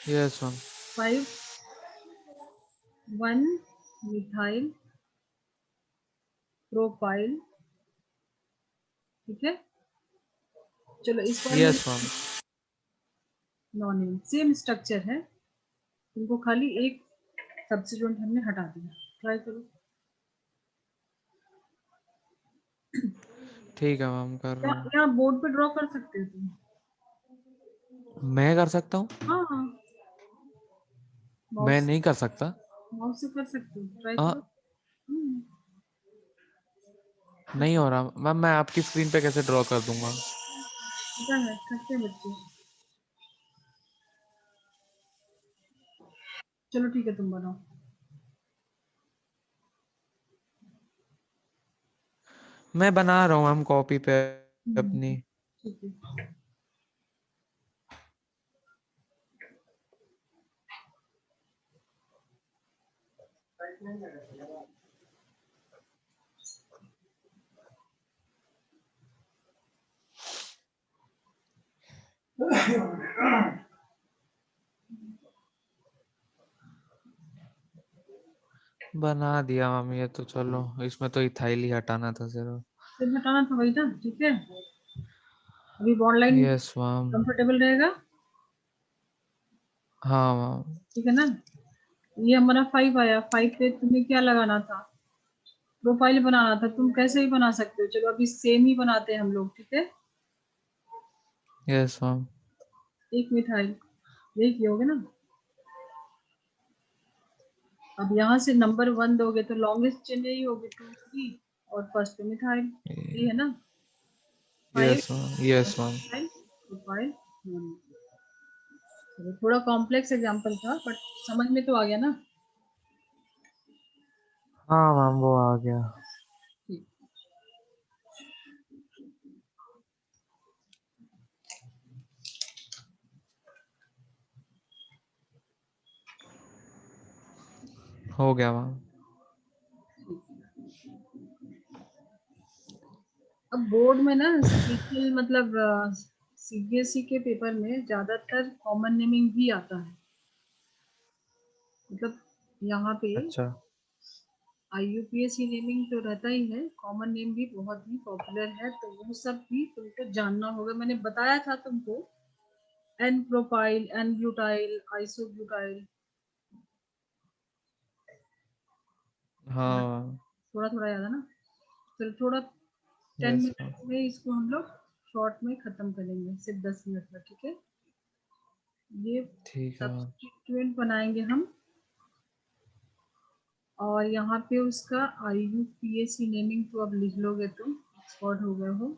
Yes ma'am. 5 1 मिथाइल प्रोपाइल, ठीक है, चलो इस बार यस मैम। मैंने नॉन सेम स्ट्रक्चर है, तुमको खाली एक सब्स्टिट्यूएंट हमने हटा दिया, ट्राई करो। ठीक है मैम, कर रहा यहाँ हूँ। यहाँ बोर्ड पे ड्रॉ कर सकते हो तुम। मैं कर सकता हूँ? हाँ हाँ, मैं माउस नहीं कर सकता। माउस से कर सकते हो, ट्राई आ, करो। हम्म, नहीं हो रहा मैम, मैं आपकी स्क्रीन पे कैसे ड्रॉ कर दूंगा? पता है, करते हैं बच्चे। चलो ठीक है, तुम बनाओ। मैं बना रहा हूँ मैम कॉपी पे हम्म, अपनी। ठीक है। बना दिया मैम, ये तो चलो, इसमें तो इथाइल ही हटाना था सिर्फ। सिर्फ हटाना था, वही था, ठीक है। अभी bond line yes ma'am. Comfortable रहेगा, हाँ मैम। ठीक है ना। ये हमारा 5 आया, 5 पे तुम्हें क्या लगाना था, प्रोफाइल बनाना था, तुम कैसे भी बना सकते हो, चलो अभी सेम ही बनाते हैं हम लोग, ठीक है। Yes ma'am. एक मिथाइल, यही किए ना। अब यहाँ से नंबर 1 दोगे तो लॉन्गेस्ट चेन यही होगी 2 3 और फर्स्ट पे मिथाइल, ये है ना 5 yes ma'am, yes ma'am. Methyl propyl. चलो थोड़ा कॉम्प्लेक्स एग्जांपल था बट समझ में तो आ गया ना। हाँ मैम, वो आ गया। ठीक। हो गया मैम। अब बोर्ड में ना स्पेशल मतलब सीबीएसई के पेपर में ज्यादातर कॉमन नेमिंग भी आता है। मतलब यहाँ पे अच्छा। आईयूपीएसी नेमिंग तो रहता ही है, कॉमन नेम भी बहुत ही पॉपुलर है, तो वो सब भी तुमको जानना होगा। मैंने बताया था तुमको N propyl, N butyl, isobutyl, हाँ। थोड़ा थोड़ा याद है ना। चलो थोड़ा 10 यस मैम। मिनट में इसको हम लोग शॉर्ट में खत्म करेंगे, सिर्फ 10 मिनट में, ठीक है। ये ठीक है मैम। सब्स्टिट्यूएंट बनाएंगे हम, और यहाँ पे उसका आईयूपीएसी नेमिंग तो अब लिख लोगे तुम, एक्सपर्ट हो गए हो।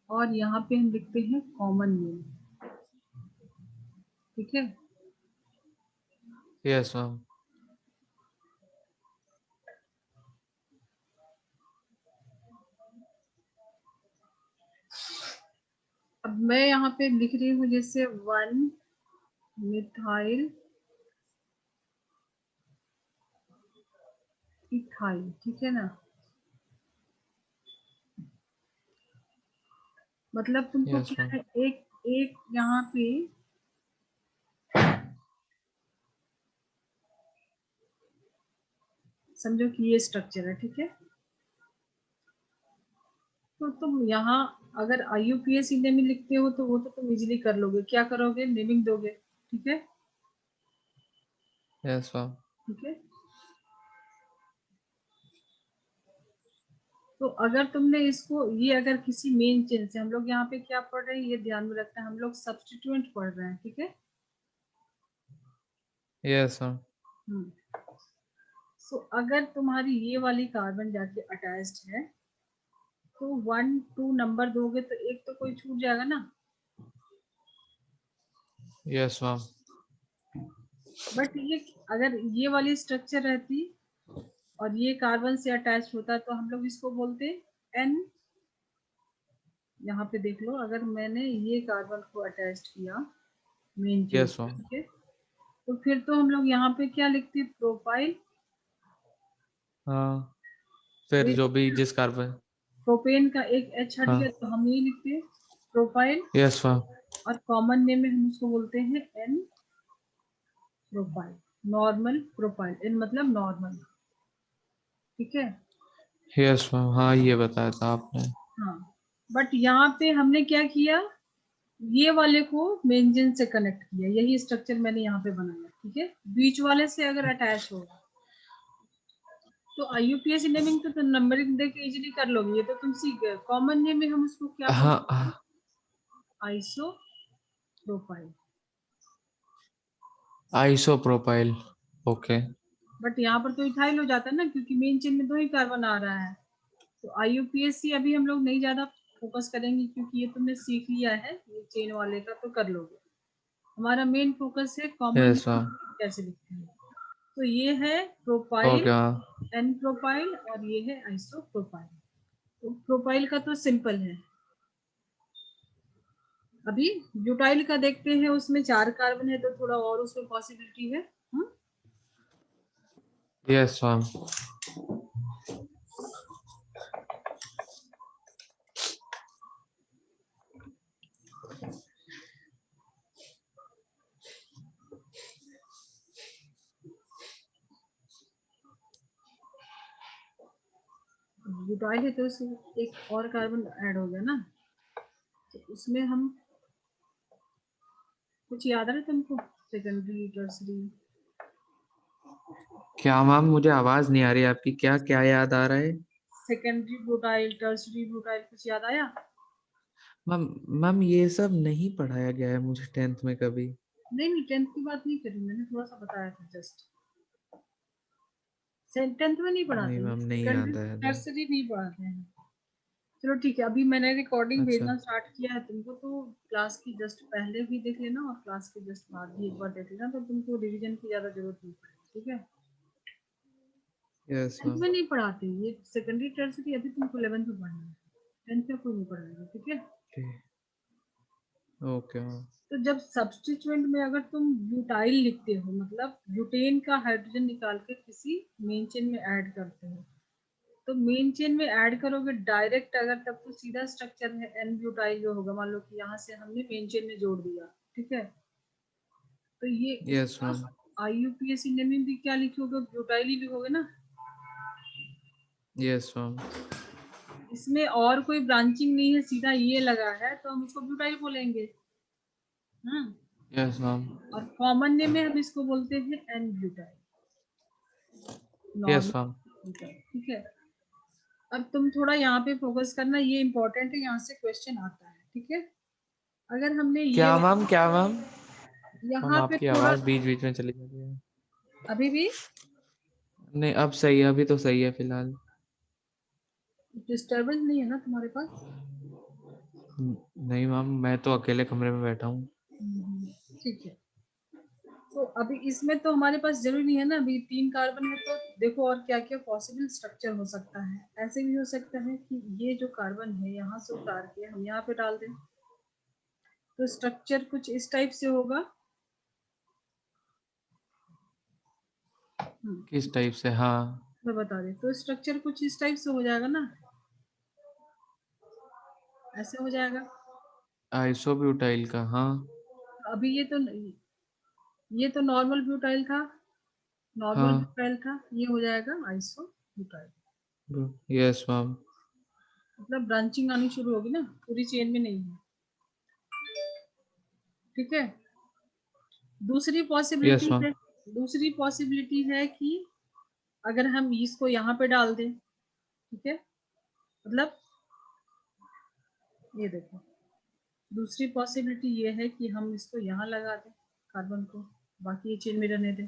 और यहाँ पे हम लिखते हैं कॉमन नेम, ठीक है। Yes ma'am. अब मैं यहाँ पे लिख रही हूँ जैसे 1 मिथाइल इथाइल, ठीक है ना। मतलब तुमको यस क्या मैम। है, एक एक यहाँ पे समझो कि ये स्ट्रक्चर है, ठीक है। तो तुम यहाँ अगर आईयूपीएसी नेमिंग लिखते हो तो वो तो तुम इजीली कर लोगे, क्या करोगे, नेमिंग दोगे, ठीक है। Yes ma'am. ठीक है, तो अगर तुमने इसको, ये अगर किसी मेन चेन से, हम लोग यहाँ पे क्या पढ़ रहे हैं ये ध्यान में रखना है, हम लोग सब्स्टिट्यूएंट पढ़ रहे हैं, ठीक है। Yes ma'am. सो अगर तुम्हारी ये वाली कार्बन जाके अटैच्ड है तो 1 2 नंबर दोगे तो एक तो कोई छूट जाएगा ना। Yes ma'am. बट ये अगर ये वाली स्ट्रक्चर रहती और ये कार्बन से अटैच होता तो हम लोग इसको बोलते एन। यहाँ पे देख लो, अगर मैंने ये कार्बन को अटैच किया मेन चेन, यस मैम। ठीक है, तो फिर तो हम लोग यहाँ पे क्या लिखते, प्रोपाइल। हाँ, फिर तो जो भी जिस कार्बन। प्रोपेन का एक एच हट हाँ। गया तो हम ये लिखते प्रोपाइल। Yes ma'am. और कॉमन नेम में हम उसको बोलते हैं N propyl, normal propyl, N मतलब नॉर्मल, ठीक है। यस मैम, हाँ ये बताया था आपने। हाँ, बट यहाँ पे हमने क्या किया, ये वाले को मेंजन से कनेक्ट किया, यही स्ट्रक्चर मैंने यहाँ पे बनाया, ठीक है। बीच वाले से अगर अटैच होगा तो आईयूपीएसी नेमिंग तो नंबरिंग दे के इजीली कर लोगे, ये तो तुम सीख गए। कॉमन नेम में हम उसको क्या हाँ बोलते हैं, iso propyl. Isopropyl. Okay. But यहाँ पर तो इथाइल हो जाता है ना, क्योंकि मेन चेन में 2 ही कार्बन आ रहा है। तो आईयूपीएससी अभी हम लोग नहीं ज्यादा फोकस करेंगे, क्योंकि ये तुमने सीख लिया है, ये चेन वाले का तो कर लोगे। हमारा मेन फोकस है कॉमन यस मैम। कैसे लिखते हैं। तो ये है okay propyl, ma'am. N propyl, और ये है आइसो प्रोपाइल। तो प्रोपाइल का तो सिंपल है। अभी ब्यूटाइल का देखते हैं, उसमें 4 कार्बन है तो थोड़ा और उसमें पॉसिबिलिटी है। Yes ma'am. ब्यूटाइल है तो उसमें एक और कार्बन ऐड हो गया ना, तो उसमें हम कुछ याद आ रहा है तुमको, सेकेंडरी टर्सरी। क्या मैम, मुझे आवाज नहीं आ रही आपकी, क्या क्या याद आ रहा है? सेकेंडरी ब्यूटाइल, टर्सरी ब्यूटाइल, कुछ याद आया। मैम मैम ये सब नहीं पढ़ाया गया है मुझे 10th में कभी। नहीं 10th की बात नहीं करी मैंने, थोड़ा सा बताया था जस्ट। 10th में नहीं नहीं पढ़ाते, मैम, नहीं सेकेंडरी याद है तो। नर्सरी नहीं पढ़ाते हैं। चलो ठीक है, अभी मैंने रिकॉर्डिंग अच्छा भेजना स्टार्ट किया है तुमको, तो क्लास की जस्ट पहले भी देख लेना और क्लास के जस्ट बाद भी एक बार देख लेना, तो तुमको रिवीजन की ज्यादा जरूरत नहीं पड़ेगी, ठीक है। Yes 10th ma'am. में नहीं पढ़ाते ये, सेकेंडरी टर्सरी अभी तुमको 11th में पढ़ना है, 10th में कोई नहीं पढ़ाएगा, ठीक है। Okay ma'am. तो जब सब्स्टिट्यूएंट में अगर तुम ब्यूटाइल लिखते हो, मतलब ब्यूटेन का हाइड्रोजन निकाल के किसी मेन चेन में ऐड करते हो, तो मेन चेन में ऐड करोगे डायरेक्ट अगर, तब तो सीधा स्ट्रक्चर है एन ब्यूटाइल जो होगा। मान लो कि यहाँ से हमने मेन चेन में जोड़ दिया, ठीक है, तो ये यस इसका मैम। IUPAC नेमिंग भी क्या लिखोगे, ब्यूटाइल ही लिखोगे ना। Yes ma'am. इसमें और कोई ब्रांचिंग नहीं है, सीधा ये लगा है तो हम इसको ब्यूटाइल बोलेंगे। हाँ, यस मैम। और कॉमन नेम में हम इसको बोलते हैं N butyl, yes normal ma'am. Butyl, ठीक है। अब तुम थोड़ा यहाँ पे फोकस करना, ये इंपॉर्टेंट है, यहाँ से क्वेश्चन आता है, ठीक है। अगर हमने ये क्या मैम, क्या मैम? मैम यहाँ पे आपकी थोड़ा, आवाज बीच बीच में चली जाती है। अभी भी नहीं अब सही है, अभी तो सही है फिलहाल। डिस्टरबेंस नहीं है ना तुम्हारे पास? नहीं मैम, मैं तो अकेले कमरे में बैठा हूँ। ठीक है। तो अभी इसमें तो हमारे पास जरूरी नहीं है ना, अभी 3 कार्बन है, तो देखो और क्या क्या पॉसिबल स्ट्रक्चर हो सकता है। ऐसे भी हो सकता है कि ये जो कार्बन है यहाँ से उतार के हम यहाँ पे डाल दें, तो स्ट्रक्चर कुछ इस टाइप से होगा। किस टाइप से? हाँ। मैं बता रही, तो स्ट्रक्चर कुछ इस टाइप से हो जाएगा ना, ऐसे हो जाएगा। आइसोब्यूटाइल का, हाँ। अभी ये तो नॉर्मल ब्यूटाइल था, नॉर्मल हाँ। ब्यूटाइल था, ये हो जाएगा आइसो ब्यूटाइल। Yes ma'am. मतलब ब्रांचिंग आनी शुरू होगी ना, पूरी चेन में नहीं है, ठीक है। दूसरी यस पॉसिबिलिटी मैम। है, दूसरी पॉसिबिलिटी है कि अगर हम इसको यहाँ पे डाल दें, ठीक है, मतलब ये देखो, दूसरी पॉसिबिलिटी ये है कि हम इसको यहाँ लगा दें कार्बन को, बाकी ये चेन में रहने दें।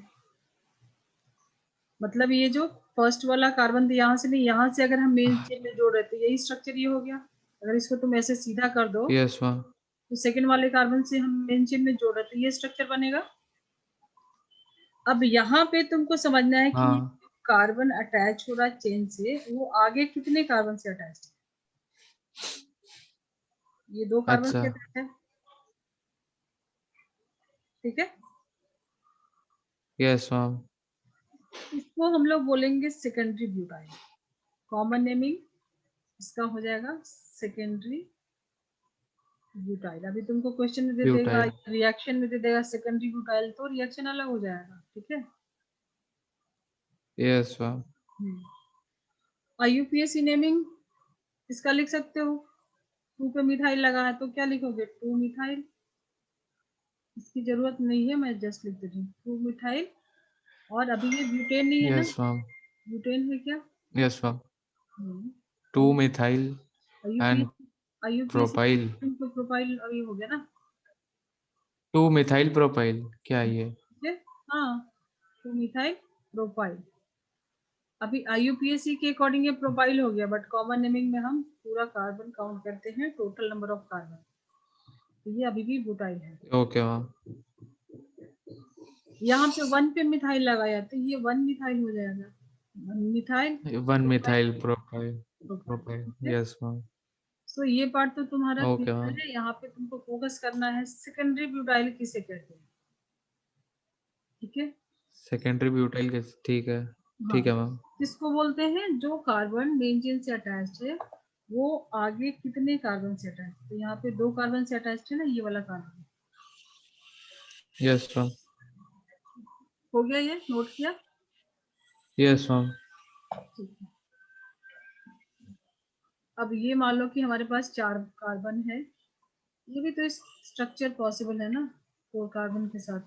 मतलब ये जो फर्स्ट वाला कार्बन था यहाँ से नहीं, यहाँ से अगर हम मेन चेन में जोड़ रहे थे, यही स्ट्रक्चर ये हो गया। अगर इसको तुम ऐसे सीधा कर दो, यस मैम। तो सेकेंड वाले कार्बन से हम मेन चेन में जोड़ रहे थे, ये स्ट्रक्चर बनेगा। अब यहाँ पे तुमको समझना है कि हाँ। कार्बन अटैच हो रहा है चेन से, वो आगे कितने कार्बन से अटैच है। ये 2 कार्बन अच्छा। से अटैच है, ठीक है। Yes ma'am. इसको हम लोग बोलेंगे सेकेंडरी ब्यूटाइल। कॉमन नेमिंग इसका हो जाएगा सेकेंडरी ब्यूटाइल। अभी तुमको क्वेश्चन में दे देगा, ब्यूटाइल। रिएक्शन में दे देगा सेकेंडरी ब्यूटाइल, तो रिएक्शन अलग हो जाएगा, ठीक है। Yes ma'am. IUPAC नेमिंग इसका लिख सकते हो, 2 पे मिथाइल लगा है तो क्या लिखोगे, 2 मिथाइल। इसकी जरूरत नहीं है, मैं जस्ट लिख देती हूँ 2 मिथाइल। और अभी ये ब्यूटेन नहीं है ना, यस मैम। ब्यूटेन है क्या? Yes ma'am. टू तो मिथाइल एंड IUPAC प्रोपाइल। तो प्रोपाइल अभी हो गया ना, टू मिथाइल प्रोपाइल क्या ये? ठीक है। हाँ, 2 मिथाइल प्रोपाइल। अभी IUPAC के अकॉर्डिंग ये प्रोपाइल हो गया, बट कॉमन नेमिंग में हम पूरा कार्बन काउंट करते हैं, टोटल नंबर ऑफ कार्बन, तो ये अभी भी ब्यूटाइल है। Okay ma'am. यहाँ पे 1 पे मिथाइल लगाया तो ये 1 मिथाइल हो जाएगा, 1 methyl one propyl, methyl propyl. Propyl, propyl. ठीक है। Yes ma'am. सो ये पार्ट तो तुम्हारा ओके क्लियर मैम। है। यहाँ पे तुमको फोकस करना है सेकेंडरी ब्यूटाइल किसे कहते हैं, ठीक है। सेकेंडरी ब्यूटाइल के, ठीक है। हाँ, ठीक है मैम। किसको बोलते हैं, जो कार्बन मेन चेन से अटैच्ड है, वो आगे कितने कार्बन से अटैच, तो यहाँ पे 2 कार्बन से अटैच्ड है ना, ये वाला कार्बन। Yes ma'am. हो गया, ये नोट किया, यस मैम। ठीक है। अब ये मान लो कि हमारे पास 4 कार्बन है, ये भी तो स्ट्रक्चर पॉसिबल है ना 4 कार्बन के साथ।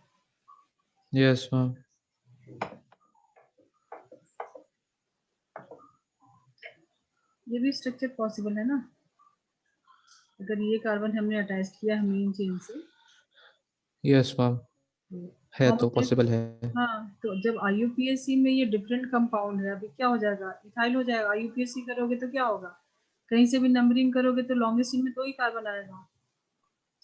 Yes ma'am. ये भी स्ट्रक्चर पॉसिबल है ना। अगर ये कार्बन हमने अटैच किया है मेन चेन से, यस मैम, है तो कॉमन, पॉसिबल है। हाँ, तो जब आईयूपीएसी में ये डिफरेंट कंपाउंड है, अभी क्या हो जाएगा, इथाइल हो जाएगा। आईयूपीएसी करोगे तो क्या होगा, कहीं से भी नंबरिंग करोगे तो लॉन्गेस्ट चेन में 2 ही कार्बन आएगा।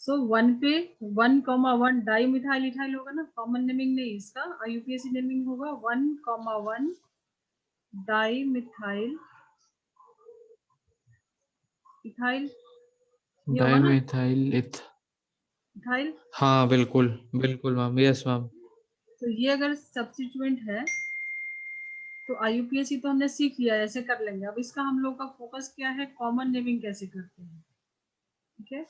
सो 1 पे 1,1 डाई मिथाइल इथाइल होगा ना, कॉमन नेमिंग नहीं, इसका आईयूपीएसी नेमिंग होगा 1,1 डाई मिथाइल इथाइल, ये होगा ना डाइमिथाइल इथाइल। हाँ बिल्कुल बिल्कुल मैम, यस मैम। तो ये अगर सब्स्टिट्यूएंट है तो आईयूपीएसी तो हमने सीख लिया, ऐसे कर लेंगे। अब इसका हम लोग का फोकस क्या है, कॉमन नेमिंग कैसे करते हैं, ठीक है।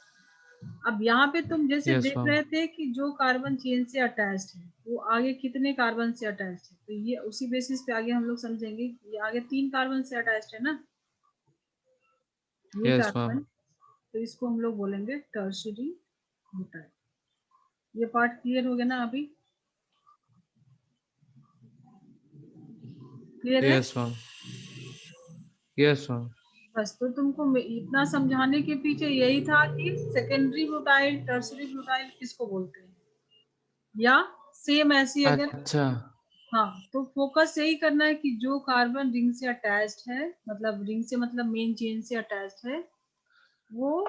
अब यहाँ पे तुम जैसे यस देख मैम, रहे थे कि जो कार्बन चेन से अटैच्ड है वो आगे कितने कार्बन से अटैच्ड है, तो ये उसी बेसिस पे आगे हम लोग समझेंगे कि ये आगे 3 कार्बन से अटैच्ड है ना, ये यस मैम, कार्बन, तो इसको हम लोग बोलेंगे टर्शियरी ब्यूटाइल। ये पार्ट क्लियर हो गया ना अभी, क्लियर है। Yes ma'am, yes ma'am. बस, तो तुमको इतना समझाने के पीछे यही था कि सेकेंडरी ब्यूटाइल टर्शियरी ब्यूटाइल किसको बोलते हैं, या सेम ऐसी अगर, अच्छा, हाँ, तो फोकस यही करना है कि जो कार्बन रिंग से अटैच्ड है, मतलब रिंग से मतलब मेन चेन से अटैच्ड है, वो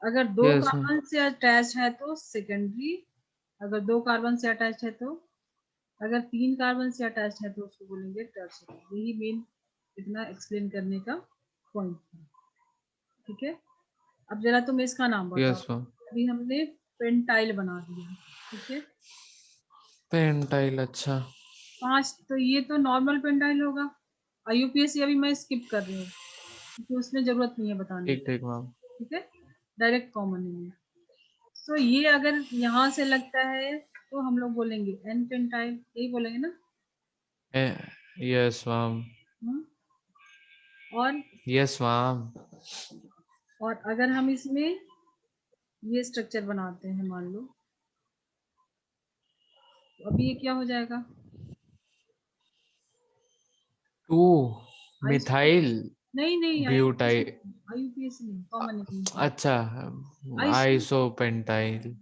अगर 2 यस मैम, कार्बन से अटैच है तो सेकेंडरी, अगर 2 कार्बन से अटैच है तो, अगर 3 कार्बन से अटैच है तो उसको बोलेंगे टर्शियरी। यही मेन इतना एक्सप्लेन करने का पॉइंट है, ठीक है। अब जरा तुम इसका नाम बताओ। Yes ma'am. अभी हमने पेंटाइल बना दिया, ठीक है। पेंटाइल, अच्छा। 5, तो ये तो नॉर्मल पेंटाइल होगा। आईयूपीएसी अभी मैं स्किप कर रही हूँ क्योंकि उसमें जरूरत नहीं है बताने ठीक की, ठीक मैम। ठीक है, डायरेक्ट कॉमन है। सो ये अगर यहाँ से लगता है तो हम लोग बोलेंगे एन पेंटाइल, यही बोलेंगे ना। यस मैम, हम्म, और यस मैम। और अगर हम इसमें ये स्ट्रक्चर बनाते हैं मान लो, तो अभी ये क्या हो जाएगा, टू आइसो, मिथाइल नहीं नहीं, आईयूपीएसी ब्यूटाइल, नहीं, आईयूपीएसी नहीं, कॉमन नहीं, अच्छा, आइसो, आइसोपेंटाइल।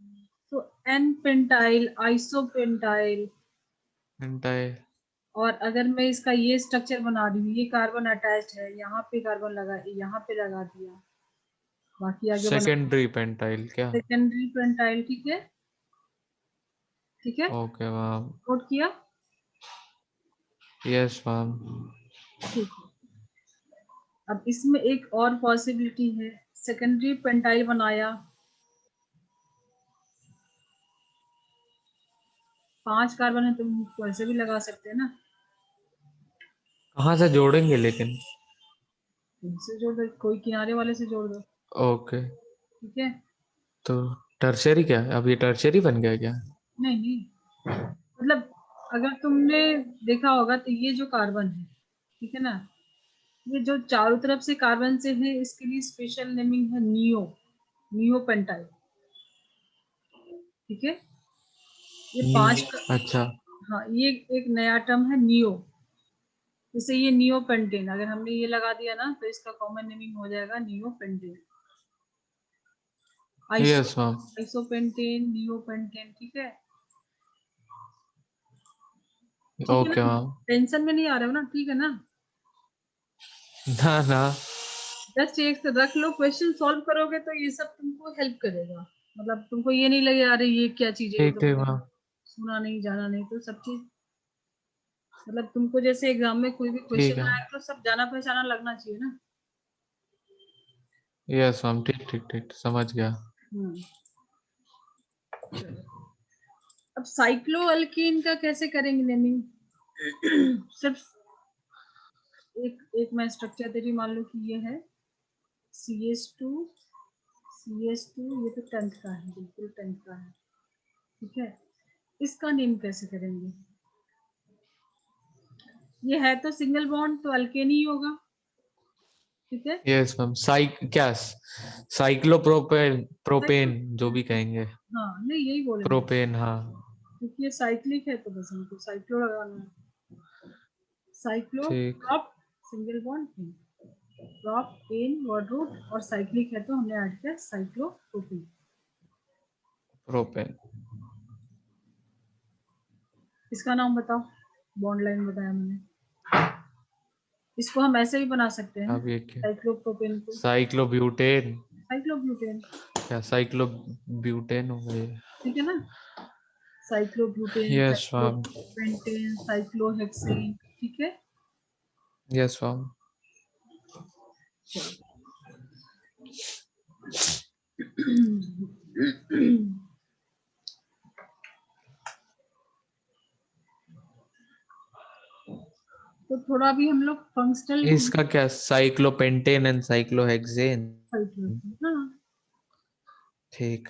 तो एन पेंटाइल, आइसोपेंटाइल। पेंटाइल, और अगर मैं इसका ये स्ट्रक्चर बना रही हूँ, ये कार्बन अटैच्ड है, यहाँ पे कार्बन लगा, यहाँ पे लगा दिया, बाकी आगे बना, सेकेंडरी पेंटाइल क्या? सेकेंडरी पेंटाइल, ठीक है, ठीक है, ओके मैम, नोट किया, यस मैम। ठीक है। अब इसमें एक और पॉसिबिलिटी है, सेकेंडरी पेंटाइल बनाया, 5 कार्बन है, तुम इसको ऐसे भी लगा सकते हैं ना, कहाँ से जोड़ेंगे लेकिन? इनसे जोड़ दो, कोई किनारे वाले से जोड़ दो, ओके, ठीक है। तो टर्शियरी क्या है? अब ये टर्शियरी बन गया क्या? नहीं नहीं, मतलब अगर तुमने देखा होगा तो ये जो कार्बन है, ठीक है ना, ये जो चारों तरफ से कार्बन से है, इसके लिए स्पेशल नेमिंग है नियो, नियो पेंटाइल, ठीक है। ये नी 5 अच्छा, हाँ, ये एक नया टर्म है नियो। जैसे ये नियो पेंटेन, अगर हमने ये लगा दिया ना तो इसका कॉमन नेमिंग हो जाएगा neo pentane, iso, yes ma'am. Isopentane, neo pentane, ठीक है, ठीक है ओके ना, मैम। टेंशन में नहीं आ रहे हो ना, ठीक है ना। ना ना, जस्ट एक से रख लो, क्वेश्चन सॉल्व करोगे तो ये सब तुमको हेल्प करेगा, मतलब तुमको ये नहीं लगे अरे ये क्या चीज है, ये ठीक तो ठीक मैंने मैम। सुना नहीं जाना नहीं, तो सब चीज, मतलब तुमको जैसे एग्जाम में कोई भी ठीक क्वेश्चन है, आए तो सब जाना पहचाना लगना चाहिए ना। यस मैम, ठीक ठीक ठीक, समझ गया। हम्म, चलो। अब साइक्लोअल्कीन का कैसे करेंगे नेमिंग सिर्फ एक एक मैं स्ट्रक्चर दे रही, मान लो कि ये है CH2, CH2, ये तो 10th का है, बिल्कुल 10th का है, ठीक है। इसका नेम कैसे करेंगे, ये है तो सिंगल बॉन्ड तो अल्केन ही होगा, ठीक है। यस मैम, क्या साइक्लोप्रोपेन, प्रोपेन जो भी कहेंगे। हाँ, नहीं यही बोलेंगे प्रोपेन, हाँ। क्योंकि ये साइक्लिक है तो बस हमको साइक्लो लगाना है, साइक्लो ठीक, prop, single bond, propane word root, और साइक्लिक है तो हमने ऐड किया साइक्लोप्रोपेन। प्रोपेन। इसका नाम बताओ, बॉन्ड लाइन बताया मैंने, इसको हम ऐसे भी बना सकते हैं ना, अब ये क्या? साइक्लोप्रोपेन को साइक्लोब्यूटेन। साइक्लोब्यूटेन, क्या साइक्लोब्यूटेन हो गई? ठीक है ना, cyclobutane, yes ma'am. Cyclopentane, cyclohexane, ठीक है। Yes ma'am. चलो तो थोड़ा भी हम लोग फंक्शनल इसका क्या? Cyclopentane and cyclohexane. हाँ, ठीक।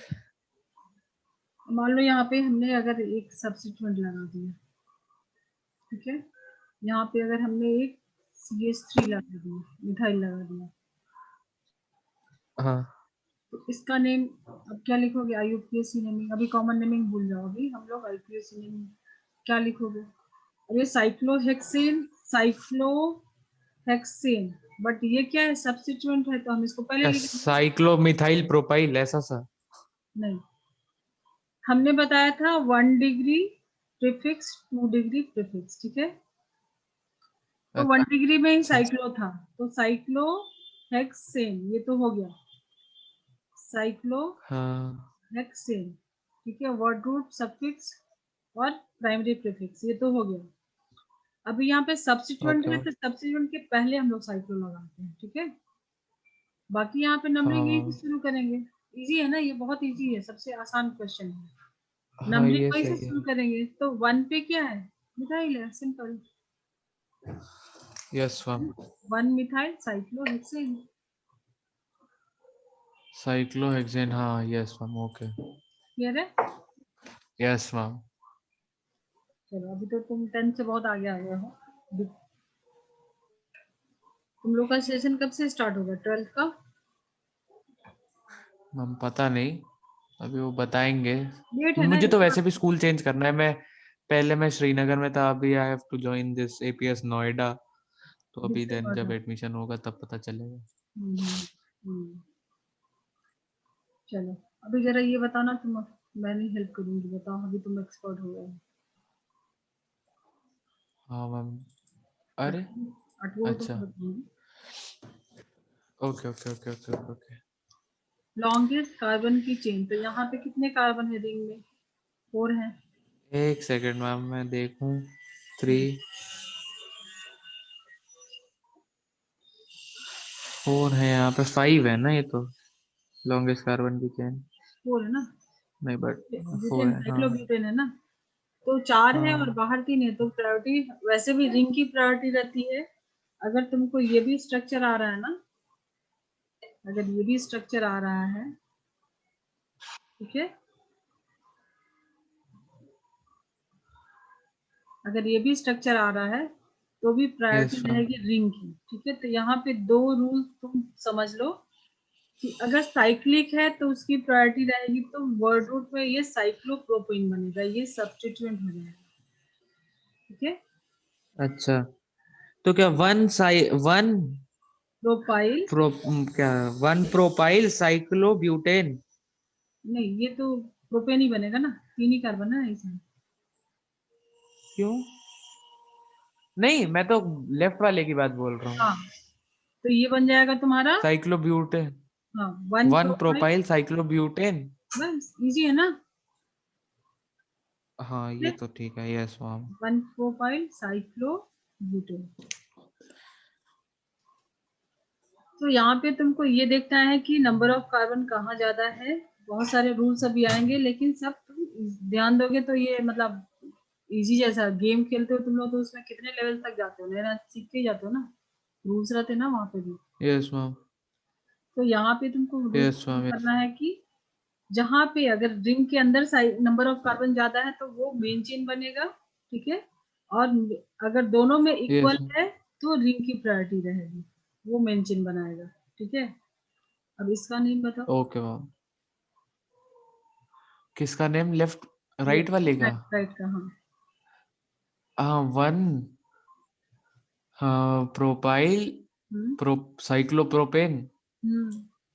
मान लो यहाँ पे हमने अगर एक सब्स्टिट्यूएंट लगा दिया, ठीक है, यहाँ पे अगर हमने एक CH3 लगा दिया, मिथाइल लगा दिया, हाँ। तो इसका नेम अब क्या लिखोगे? IUPAC नेमिंग, अभी कॉमन नेमिंग भूल जाओ, अभी हम लोग IUPAC नेमिंग क्या लिखोगे? अब ये साइक्लोहेक्सेन, साइक्लोहेक्सेन, बट ये क्या है? सब्स्टिट्यूएंट है तो हम इसको पहले क्या लिखेंगे। साइक्लोमिथाइल प्रोपाइल ऐसा सा? नहीं, हमने बताया था 1 डिग्री प्रीफिक्स, 2 डिग्री प्रीफिक्स, ठीक है, तो 1 डिग्री में ही अच्छा। साइक्लो था, तो साइक्लोहेक्सेन ये तो हो गया, हाँ। साइक्लोहेक्सेन, ठीक है, वर्ड रूट, सफिक्स और प्राइमरी प्रीफिक्स, ये तो हो गया। अभी यहाँ पे सब्स्टिट्यूएंट ओके। है तो सब्स्टिट्यूएंट के पहले हम लोग साइक्लो लगाते हैं, ठीक है, बाकी यहाँ पे नंबरिंग यही से हाँ। शुरू करेंगे। इजी है ना, ये बहुत इजी है, सबसे आसान क्वेश्चन है, हाँ नंबरिंग ये वही से सही शुरू है। करेंगे। तो 1 पे क्या है? मिथाइल है, simple, yes ma'am. 1 methyl cyclohexane, cyclohexane, हाँ यस मैम, ओके। क्लियर है? Yes ma'am. चलो अभी तो तुम 10 से बहुत आगे आ गए हो। तुम लोग का सेशन कब से स्टार्ट होगा, 12th का? मैम पता नहीं, अभी वो बताएंगे। लेट है ना मुझे इस तो बार? वैसे भी स्कूल चेंज करना है। मैं पहले मैं श्रीनगर में था, अभी I have to join this APS Noida. तो अभी दिक्कत देन आ जब रहा। एडमिशन होगा तब पता चलेगा। हम्म। चलो अभी जरा ये बताओ ना, तुम, मैं नहीं हेल्प करूंगी, बताओ, अभी तुम एक्सपर्ट हो गए हो। हाँ मैम। अरे अटवो तो अच्छा। मैं बताऊंगी। Okay okay okay okay okay. Longest carbon की चेन, तो यहाँ पे कितने कार्बन है रिंग में? 4 है। एक सेकेंड मैम, मैं देखूं। 3 हम्म, 4 है, यहाँ पे 5 है ना, ये तो लॉन्गेस्ट कार्बन की चेन। 4 है ना, नहीं बट 4 ब्यूटेन, है, हाँ। साइक्लोब्यूटेन है ना, तो 4 है और हाँ। बाहर 3 है, तो प्रायोरिटी वैसे भी रिंग की प्रायोरिटी रहती है। अगर तुमको ये भी स्ट्रक्चर आ रहा है ना, अगर ये भी स्ट्रक्चर आ रहा है, ठीक है, अगर ये भी स्ट्रक्चर आ रहा है तो भी प्रायोरिटी यस मैम। रहेगी रिंग की, ठीक है। तो यहाँ पे 2 रूल तुम समझ लो कि अगर साइक्लिक है तो उसकी प्रायोरिटी रहेगी, तो वर्ड रूट में ये साइक्लोप्रोपेन बनेगा, ये सब्स्टिट्यूएंट हो जाएगा, ठीक है। अच्छा, तो क्या वन प्रोपाइल, क्या, 1 प्रोपाइल साइक्लोब्यूटेन? नहीं ये तो प्रोपेन ही बनेगा ना, 3 ही कार्बन है इसमें। क्यों? नहीं, मैं तो लेफ्ट वाले की बात बोल रहा हूँ। हाँ, तो ये बन जाएगा तुम्हारा, साइक्लोब्यूटेन। हाँ, 1 1 प्रोपाइल, प्रोपाइल साइक्लोब्यूटेन। बस इजी है ना, हाँ ये तो ठीक है, यस मैम। 1 propyl cyclobutane. तो यहाँ पे तुमको ये देखना है कि नंबर ऑफ कार्बन कहाँ ज्यादा है। बहुत सारे रूल्स अभी आएंगे, लेकिन सब तुम ध्यान दोगे तो ये मतलब इजी, जैसा गेम खेलते हो तुम लोग तो उसमें कितने लेवल तक जाते हो, लेना सीख के ही जाते हो ना, रूल्स रहते हैं ना वहां पे भी। Yes ma'am. तो यहाँ पे तुमको रूल यस मैम। करना है कि जहाँ पे अगर रिंग के अंदर नंबर ऑफ कार्बन ज्यादा है तो वो मेन चेन बनेगा, ठीक है, और अगर दोनों में यस इक्वल मैम। है तो रिंग की प्रायोरिटी रहेगी, वो मेन चेन बनाएगा, ठीक है। अब इसका नेम बताओ। Okay ma'am. किसका नेम? लेफ्ट ये राइट वाले का? राइट, राइट का, हाँ। हाँ 1 हाँ प्रोपाइल साइक्लोप्रोपेन।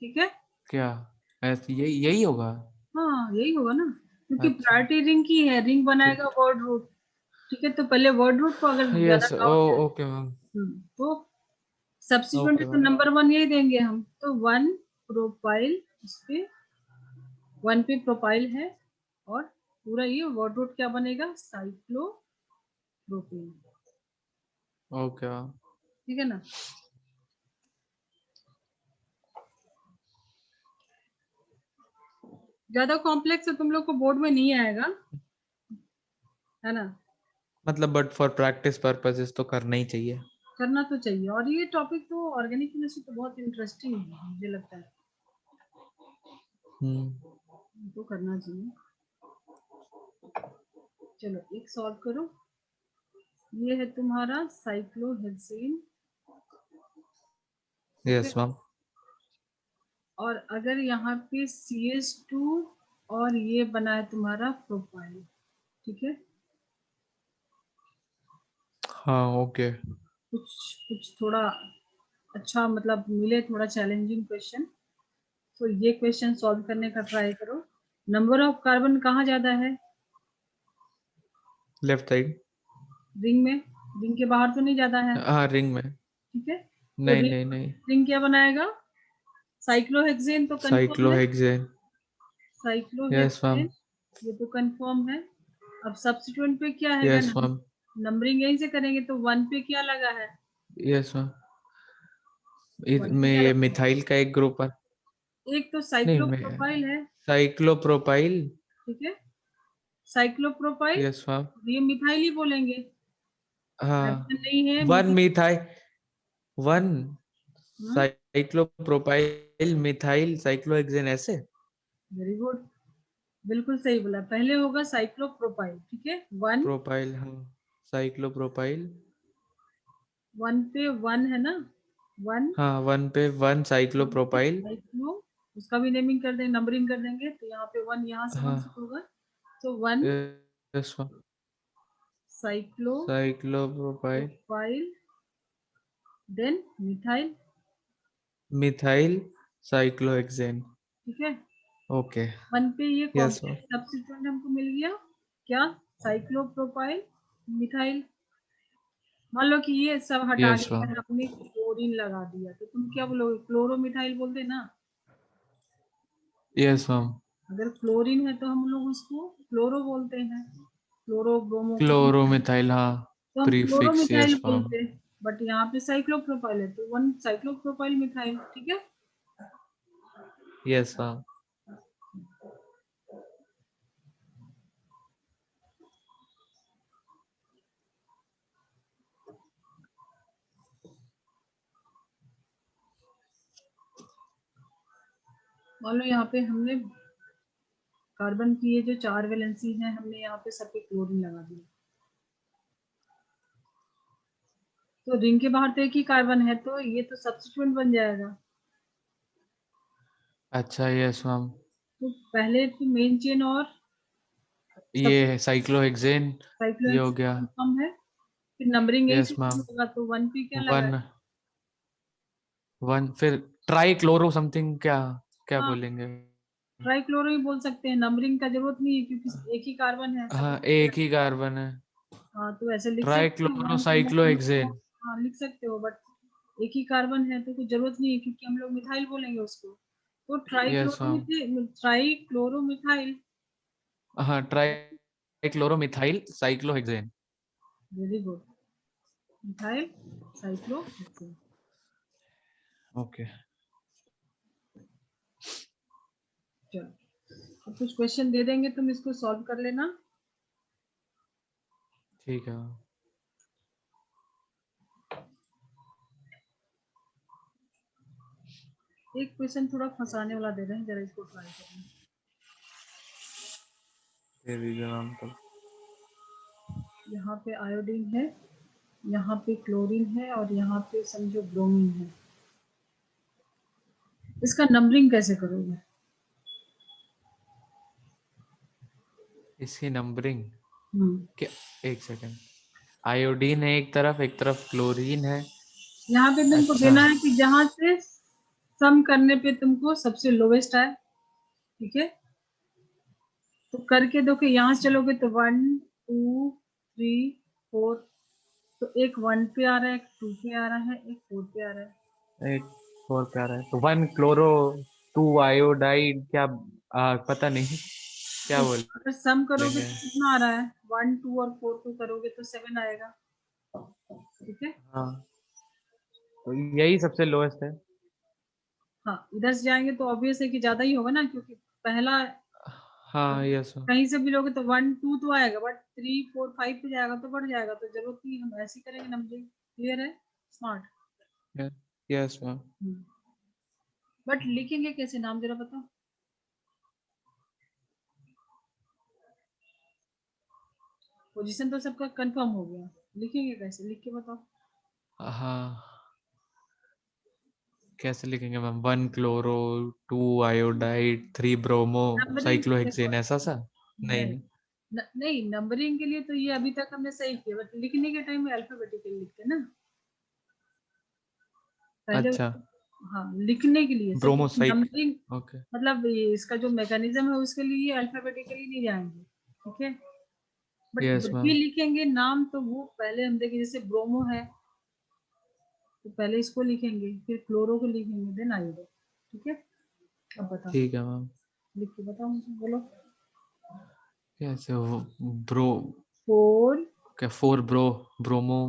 ठीक है। क्या ऐसे यही यही होगा? हाँ यही होगा ना, क्योंकि अच्छा। प्रायोरिटी रिंग की है, रिंग बनाएगा ठीक। Word root. ठीक है, तो पहले वर्ड रूट को अगर ज्यादा यस, ओ काउंट है, ओके मैम। तो सब्स्टिट्यूएंट ओके तो मैम। नंबर 1 यही देंगे हम, तो 1 प्रोपाइल, इस पे 1 पे प्रोपाइल है, और पूरा ये वर्ड रूट क्या बनेगा, साइक्लोप्रोपेन। Okay ma'am. ठीक है ना। ज्यादा कॉम्प्लेक्स है, तुम लोग को बोर्ड में नहीं आएगा, है ना। मतलब बट फॉर प्रैक्टिस पर्पसेस तो करना ही चाहिए। करना तो चाहिए, और ये टॉपिक तो ऑर्गेनिक केमिस्ट्री तो बहुत इंटरेस्टिंग है, मुझे लगता है तो करना चाहिए। चलो एक सॉल्व करो। ये है तुम्हारा साइक्लोहेक्सेन। ठीक है, यस मैम। और अगर यहाँ पे CH2 और ये बना है तुम्हारा प्रोपाइल। ठीक है, हाँ ओके। कुछ कुछ थोड़ा अच्छा मतलब मिले, थोड़ा चैलेंजिंग क्वेश्चन, तो ये क्वेश्चन सॉल्व करने का ट्राई करो। नंबर ऑफ कार्बन कहाँ ज्यादा है, लेफ्ट साइड। रिंग में, रिंग के बाहर तो नहीं ज्यादा है। हाँ रिंग में। ठीक है, तो नहीं नहीं रिंग नहीं। रिंग क्या बनाएगा, साइक्लोहेक्सेन तो कंफर्म है, साइक्लोहेक्सेन। Yes ma'am. साइक्लोहेक्सेन, ये तो कंफर्म है। अब सब्स्टिट्यूएंट पे क्या है, यस मैम। नंबरिंग यहीं से करेंगे, तो 1 पे क्या लगा है, यस मैम। 1 पे में क्या ये लगा मिथाइल का एक ग्रुप है। है, एक तो नहीं मैं साइक्लोप्रोपाइल है। साइक्लोप्रोपाइल। ठीक है, साइक्लोप्रोपाइल, यस मैम। ये मिथाइल ही बोलेंगे, हाँ। हाइड्रोजन नहीं है वन मीथिल। मिथाइल। वन हाँ, साइक्लोप्रोपाइल मिथाइल साइक्लोहेक्सेन ऐसे। वेरी गुड, बिल्कुल सही बोला, पहले होगा साइक्लोप्रोपाइल। ठीक है, 1, प्रोपाइल हाँ। साइक्लोप्रोपाइल। 1 पे 1 है ना, 1 हाँ वन पे वन साइक्लोप्रोपाइल। साइक्लो, उसका भी नेमिंग कर देंगे, नंबरिंग कर देंगे, तो यहाँ पे 1 यहाँ से 1 हाँ। शुरू होगा, तो 1 yes ma'am. Cyclopropyl, cyclopropyl then methyl. Methyl cyclohexane. ठीक है, ओके। 1 पे ये यस मैम। कॉम्प्लेक्स सब्स्टिट्यूएंट हमको मिल गया, क्या, साइक्लोप्रोपाइल मिथाइल। मान लो कि ये सब हटा यस के मैम। अगर आपने क्लोरीन लगा दिया, तो तुम क्या बोलोगे, क्लोरोमिथाइल बोलते ना। Yes ma'am. अगर क्लोरीन है तो हम लोग उसको क्लोरो बोलते हैं, क्लोरो ब्रोमो कुछ मिथाइल, क्लोरोमिथाइल हाँ। तो हम प्रीफिक्स क्लोरोमिथाइल यस मैम। बोलते हैं। बट यहाँ पे साइक्लोप्रोपाइल है, तो 1 साइक्लोप्रोपाइल मिथाइल। ठीक है, यस मैम। मान लो यहाँ पे हमने कार्बन की ये जो 4 वैलेंसी है, हमने यहाँ पे सब पे क्लोरीन लगा दिया, तो रिंग के बाहर तो एक ही कार्बन है, तो ये तो सब्स्टिट्यूएंट बन जाएगा। अच्छा यस मैम। तो पहले तो मेन चेन और सब ये है साइक्लोहेक्सेन। ये हो गया। साइक्लोहेक्सेन कम है, फिर नंबरिंग यही यस से मैम। शुरू होगा, तो 1 पे क्या लगा है। वन वन फिर ट्राई क्लोरो समथिंग क्या? क्या हाँ, बोलेंगे? ट्राइक्लोरो ही बोल सकते हैं, नंबरिंग का जरूरत नहीं है, क्योंकि एक ही कार्बन है, सब हाँ पे एक लगा। ही कार्बन है। हाँ, तो ऐसे लिख ट्राई सकते हो, क्लोरो 1 2 3 4। साइक्लोहेक्सेन। हाँ लिख सकते हो, बट एक ही कार्बन है तो कुछ जरूरत नहीं है, क्योंकि हम लोग मिथाइल बोलेंगे उसको, तो यस मैम। ट्राइक्लोरोमिथाइल। हाँ trichloro methyl cyclohexane. Very good, methyl cyclohexane. Okay. चलो, अब कुछ क्वेश्चन दे देंगे, तुम इसको सॉल्व कर लेना। ठीक है। एक क्वेश्चन थोड़ा फंसाने वाला दे रहे हैं, जरा इसको ट्राई करना। दे दीजिए मैम तो। यहाँ पे आयोडीन है, यहाँ पे क्लोरीन है, और यहाँ पे समझो ब्रोमीन है, इसका नंबरिंग कैसे करोगे। इसकी नंबरिंग हम्म क्या? एक सेकेंड। आयोडीन है एक तरफ क्लोरीन है। यहाँ पे तुमको अच्छा देना है कि जहां से सम करने पे तुमको सबसे लोवेस्ट आए, ठीक है। तो करके देखो, यहाँ से चलोगे तो 1 2 3 4, तो एक 1 पे आ रहा है, एक 2 पे आ रहा है, एक 4 पे आ रहा है। एक और प्यारा है तो 1 क्लोरो 2 आयोडाइड क्या पता नहीं क्या तो अगर सम करोगे बोलेंगे। तो कितना आ रहा है, 1 2 और 4 को करोगे तो 7 आएगा, ठीक है। हाँ तो यही सबसे लोएस्ट है। हाँ, इधर से जाएंगे तो ऑब्वियस है कि ज्यादा ही होगा ना, क्योंकि पहला हाँ यस कहीं से भी लोगे तो 1 2 तो आएगा, बट 3 4 5 पे जाएगा तो बढ़ जाएगा, तो जरूरत नहीं, हम ऐसे ही करेंगे नंबरिंग। क्लियर है? स्मार्ट। Yes ma'am. बट लिखेंगे कैसे, नाम जरा बताओ। पोजीशन तो सबका कंफर्म हो गया, लिखेंगे कैसे, लिख के बताओ। हाँ कैसे लिखेंगे ma'am 1 chloro 2 iodide 3 bromo numbering देखो, साइक्लोहेक्सेन ऐसा सा। नहीं नहीं नहीं। नहीं, नंबरिंग के लिए तो ये अभी तक हमने सही किया, बट लिखने के टाइम में अल्फाबेटिकली लिखते हैं ना पहले। अच्छा हाँ, लिखने के लिए सब ब्रोमो साइक। नंबरिंग, ओके मतलब ये इसका जो मैकेनिज्म है उसके लिए अल्फाबेटिकली नहीं जाएंगे, ठीक है। बट यस जब भी मैम। लिखेंगे नाम तो वो पहले हम देखें, जैसे ब्रोमो है तो पहले इसको लिखेंगे, फिर क्लोरो को लिखेंगे, देन आयोडो, ठीक है। अब बताओ, ठीक है मैम। लिख के बताओ मुझे, बोलो। कैसे ब्रो 4 क्या 4 bromo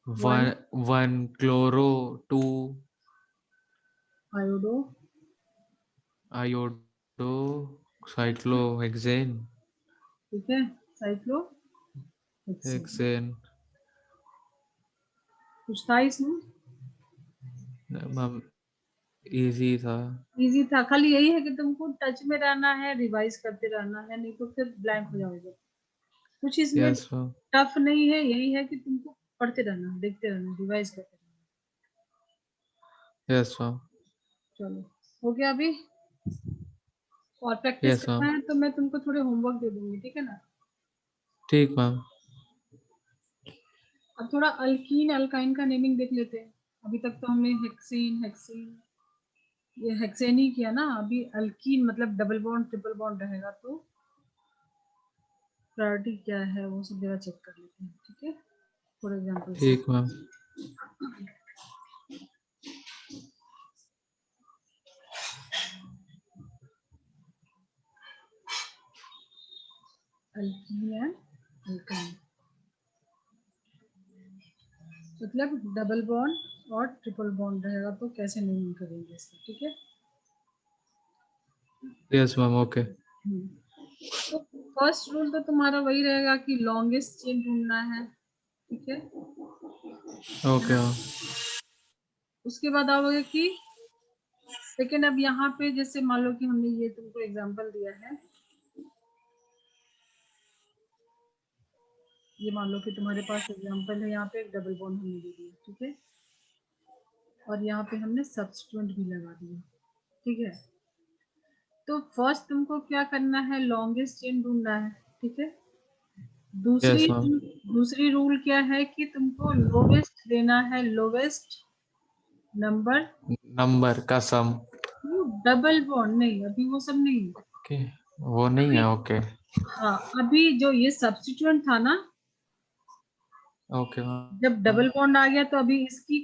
one 1 chloro 2 iodo iodo cyclohexane ठीक है, साइक्लो हेक्सेन। हेक्सेन। कुछ था इसमें? मैम इजी था। इजी था, खाली यही है कि तुमको टच में रहना है, रिवाइज करते रहना है, नहीं तो फिर ब्लैंक हो जाओगे। कुछ इसमें यस मैम। टफ नहीं है, यही है कि तुमको पढ़ते रहना, देखते रहना, रिवाइज करते रहना। Yes ma'am. चलो, हो गया अभी। और प्रैक्टिस यस करना मैम। है तो मैं तुमको थोड़े होमवर्क दे दूंगी, ठीक है ना। ठीक मैम। अब थोड़ा अल्कीन अल्काइन का नेमिंग देख लेते हैं। अभी तक तो हमने हेक्सेन हेक्सेन, ये हेक्सेन ही किया ना। अभी अल्कीन मतलब डबल बॉन्ड ट्रिपल बॉन्ड रहेगा, तो प्रायोरिटी क्या है वो सब जरा चेक कर लेते हैं, ठीक है। फॉर एग्जाम्पल से ठीक मैम। अल्कीन एंड अल्काइन, मतलब डबल बॉन्ड और ट्रिपल बॉन्ड रहेगा तो कैसे नेमिंग करेंगे इसका, ठीक है। Yes ma'am okay. तो फर्स्ट रूल तो तुम्हारा वही रहेगा कि लॉन्गेस्ट चेन ढूंढना है, ठीक है ओके ना। मैम। उसके बाद आओगे कि सेकेंड, अब यहाँ पे जैसे मान लो कि हमने ये तुमको एग्जांपल दिया है, ये मान लो कि तुम्हारे पास एग्जांपल है, यहाँ पे एक डबल बॉन्ड हमने दे दिया, ठीक है, और यहाँ पे हमने सब्स्टिट्यूएंट भी लगा दिया, ठीक है। तो फर्स्ट तुमको क्या करना है, लॉन्गेस्ट चेन ढूंढना है, ठीक है। दूसरी यस मैम। दूसरी रूल क्या है कि तुमको लोवेस्ट लेना है, लोवेस्ट नंबर। नंबर का सम। डबल बॉन्ड नहीं, अभी वो सब नहीं। ओके वो नहीं अभी, है ओके। हाँ, अभी जो ये सब्स्टिट्यूएंट था ना, ओके जब मैम। डबल बॉन्ड आ गया तो अभी इसकी,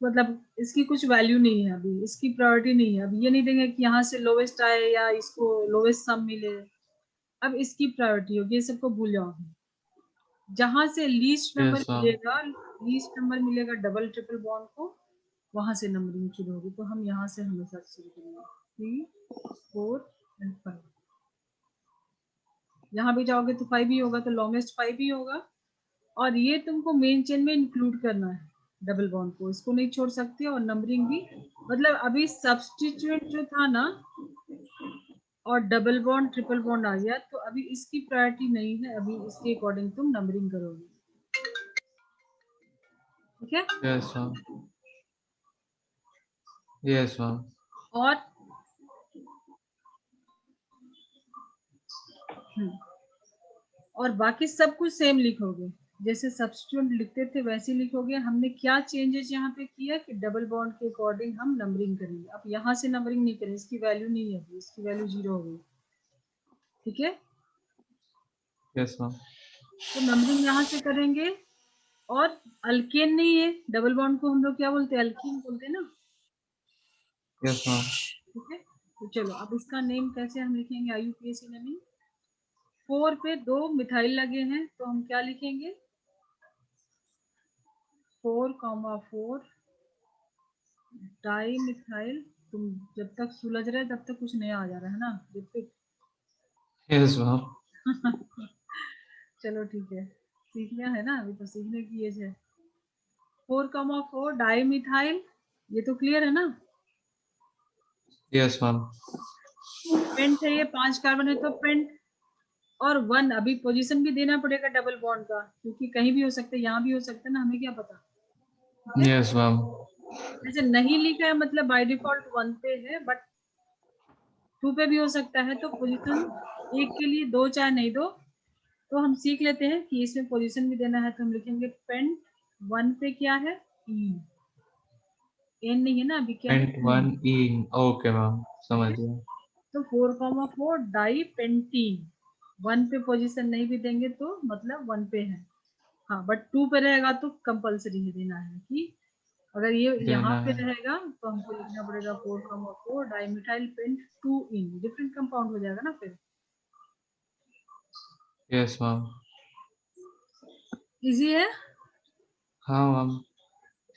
मतलब इसकी कुछ वैल्यू नहीं है, अभी इसकी प्रायोरिटी नहीं है। अभी ये नहीं देंगे कि यहाँ से लोवेस्ट आए या इसको लोवेस्ट सम मिले। अब इसकी प्रायोरिटी होगी, ये सबको भूल जाओ। जहां से लीस्ट नंबर यस मैम। मिलेगा, लीस्ट नंबर मिलेगा डबल ट्रिपल बॉन्ड को, वहां से नंबरिंग शुरू होगी। तो हम यहाँ से हमेशा शुरू करेंगे, 3 4 एंड 5। यहाँ भी जाओगे तो 5 ही होगा, तो लॉन्गेस्ट 5 ही होगा। और ये तुमको मेन चेन में इंक्लूड करना है, डबल बॉन्ड को, इसको नहीं छोड़ सकते। और नंबरिंग भी, मतलब अभी सब्स्टिट्यूएंट जो था ना, और डबल बॉन्ड ट्रिपल बॉन्ड आ गया, तो अभी इसकी प्रायोरिटी नहीं है, अभी इसके अकॉर्डिंग तुम नंबरिंग करोगे, ठीक है। Yes ma'am. Yes ma'am. और और बाकी सब कुछ सेम लिखोगे, जैसे सब्स्टिट्यूट लिखते थे वैसे ही लिखोगे। हमने क्या चेंजेस यहाँ पे किया कि डबल बॉन्ड के अकॉर्डिंग हम नंबरिंग करेंगे। अब यहाँ से नंबरिंग नहीं करेंगे, इसकी वैल्यू नहीं है, इसकी वैल्यू 0 होगी। ठीक है, यस मैम। तो नंबरिंग यहाँ से करेंगे। और अल्केन नहीं है, डबल बॉन्ड को हम लोग क्या बोलते हैं, अल्कीन बोलते हैं ना। Yes ma'am. ठीक है, तो चलो अब इसका नेम कैसे हम लिखेंगे, IUPAC नेमिंग। 4 पे 2 मिथाइल लगे हैं तो हम क्या लिखेंगे, 4,4 डाई मिथाइल। तुम जब तक सुलझ रहे तब तक कुछ नया आ जा रहा है ना, जब तक यस मैम। चलो ठीक है, सीख लिया है ना, अभी तो सीखने की एज है। 4,4 डाई मिथाइल, ये तो क्लियर है ना। Yes ma'am. पेंट है, ये 5 कार्बन है तो पेंट। और 1 अभी पोजीशन भी देना पड़ेगा डबल बॉन्ड का, क्योंकि कहीं भी हो सकता है, यहाँ भी हो सकता है ना, हमें क्या पता। ठीक है, यस मैम। जैसे नहीं लिखा है मतलब बाय डिफॉल्ट 1 पे है, बट 2 पे भी हो सकता है। तो पोजीशन एक के लिए 2 चाहे नहीं दो, तो हम सीख लेते हैं कि इसमें पोजीशन भी देना है। तो हम लिखेंगे पेंट 1 पे क्या है, ई। एन नहीं है ना अभी, क्या है, पेंट ई। 1 इन, ओके मैम, समझ गया। तो 4,4 डाई पेंटीन। 1 पे पोजीशन नहीं भी देंगे तो मतलब 1 पे है। हाँ, बट 2 पे रहेगा तो कंपलसरी है देना है, कि अगर ये यहाँ देना पे है। रहेगा तो हमको लिखना पड़ेगा 4,4 डाई मिथाइल पेंट 2 इन, डिफरेंट कंपाउंड हो जाएगा ना फिर। Yes ma'am. इजी है। हाँ मैम।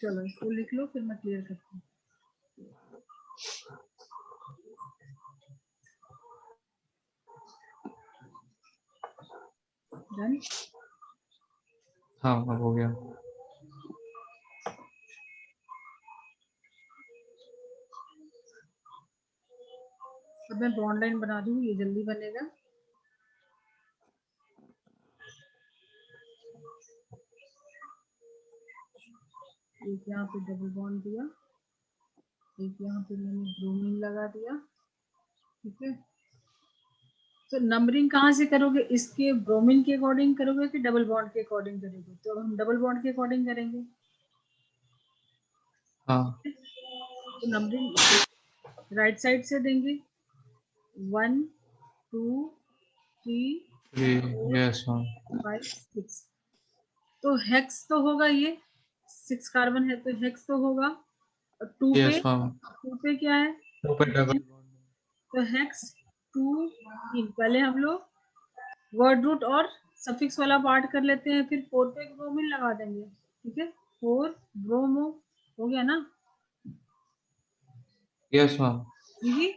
चलो इसको लिख लो, फिर मैं क्लियर करती हूँ। डन। हाँ अब हो गया। अब मैं बॉन्ड लाइन बना दूँ, ये जल्दी बनेगा। एक यहाँ पे डबल बॉन्ड दिया, एक यहाँ पे मैंने ब्रोमीन लगा दिया। ठीक है, तो नंबरिंग कहाँ से करोगे, इसके ब्रोमीन के अकॉर्डिंग करोगे कि डबल बॉन्ड के अकॉर्डिंग करोगे। तो हम डबल बॉन्ड के अकॉर्डिंग करेंगे। हाँ। तो नंबरिंग राइट साइड से देंगे, 1 2 3 4 यस मैम। 5 6। तो हेक्स तो होगा, ये 6 कार्बन है तो हेक्स तो होगा। और 2 पे, यस मैम। 2 पे क्या है, टू पे डबल। तो हेक्स 2 इन। पहले हम लोग वर्ड रूट और सफिक्स वाला पार्ट कर लेते हैं, फिर 4 पे ब्रोमीन लगा देंगे। ठीक है, 4 ब्रोमो हो गया ना, yes ma'am. Easy.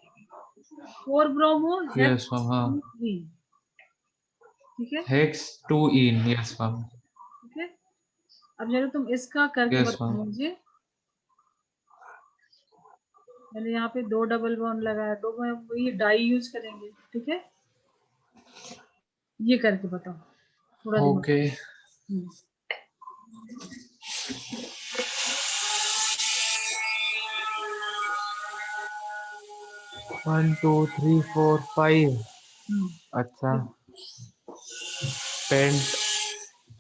4 bromo yes hex ma'am. हाँ। 2 इन। ठीक है, हेक्स 2 इन, यस मैम। ठीक है। अब जरा तुम इसका करके यस मैम। बताओ मुझे। मैंने यहाँ पे 2 डबल बॉन्ड लगाया, तो मैं ये डाई यूज करेंगे। ठीक है, ये करके बताओ, थोड़ा दिमाग। ओके। हम्म, 1 2 3 4 5। हम्म, अच्छा। पेंट,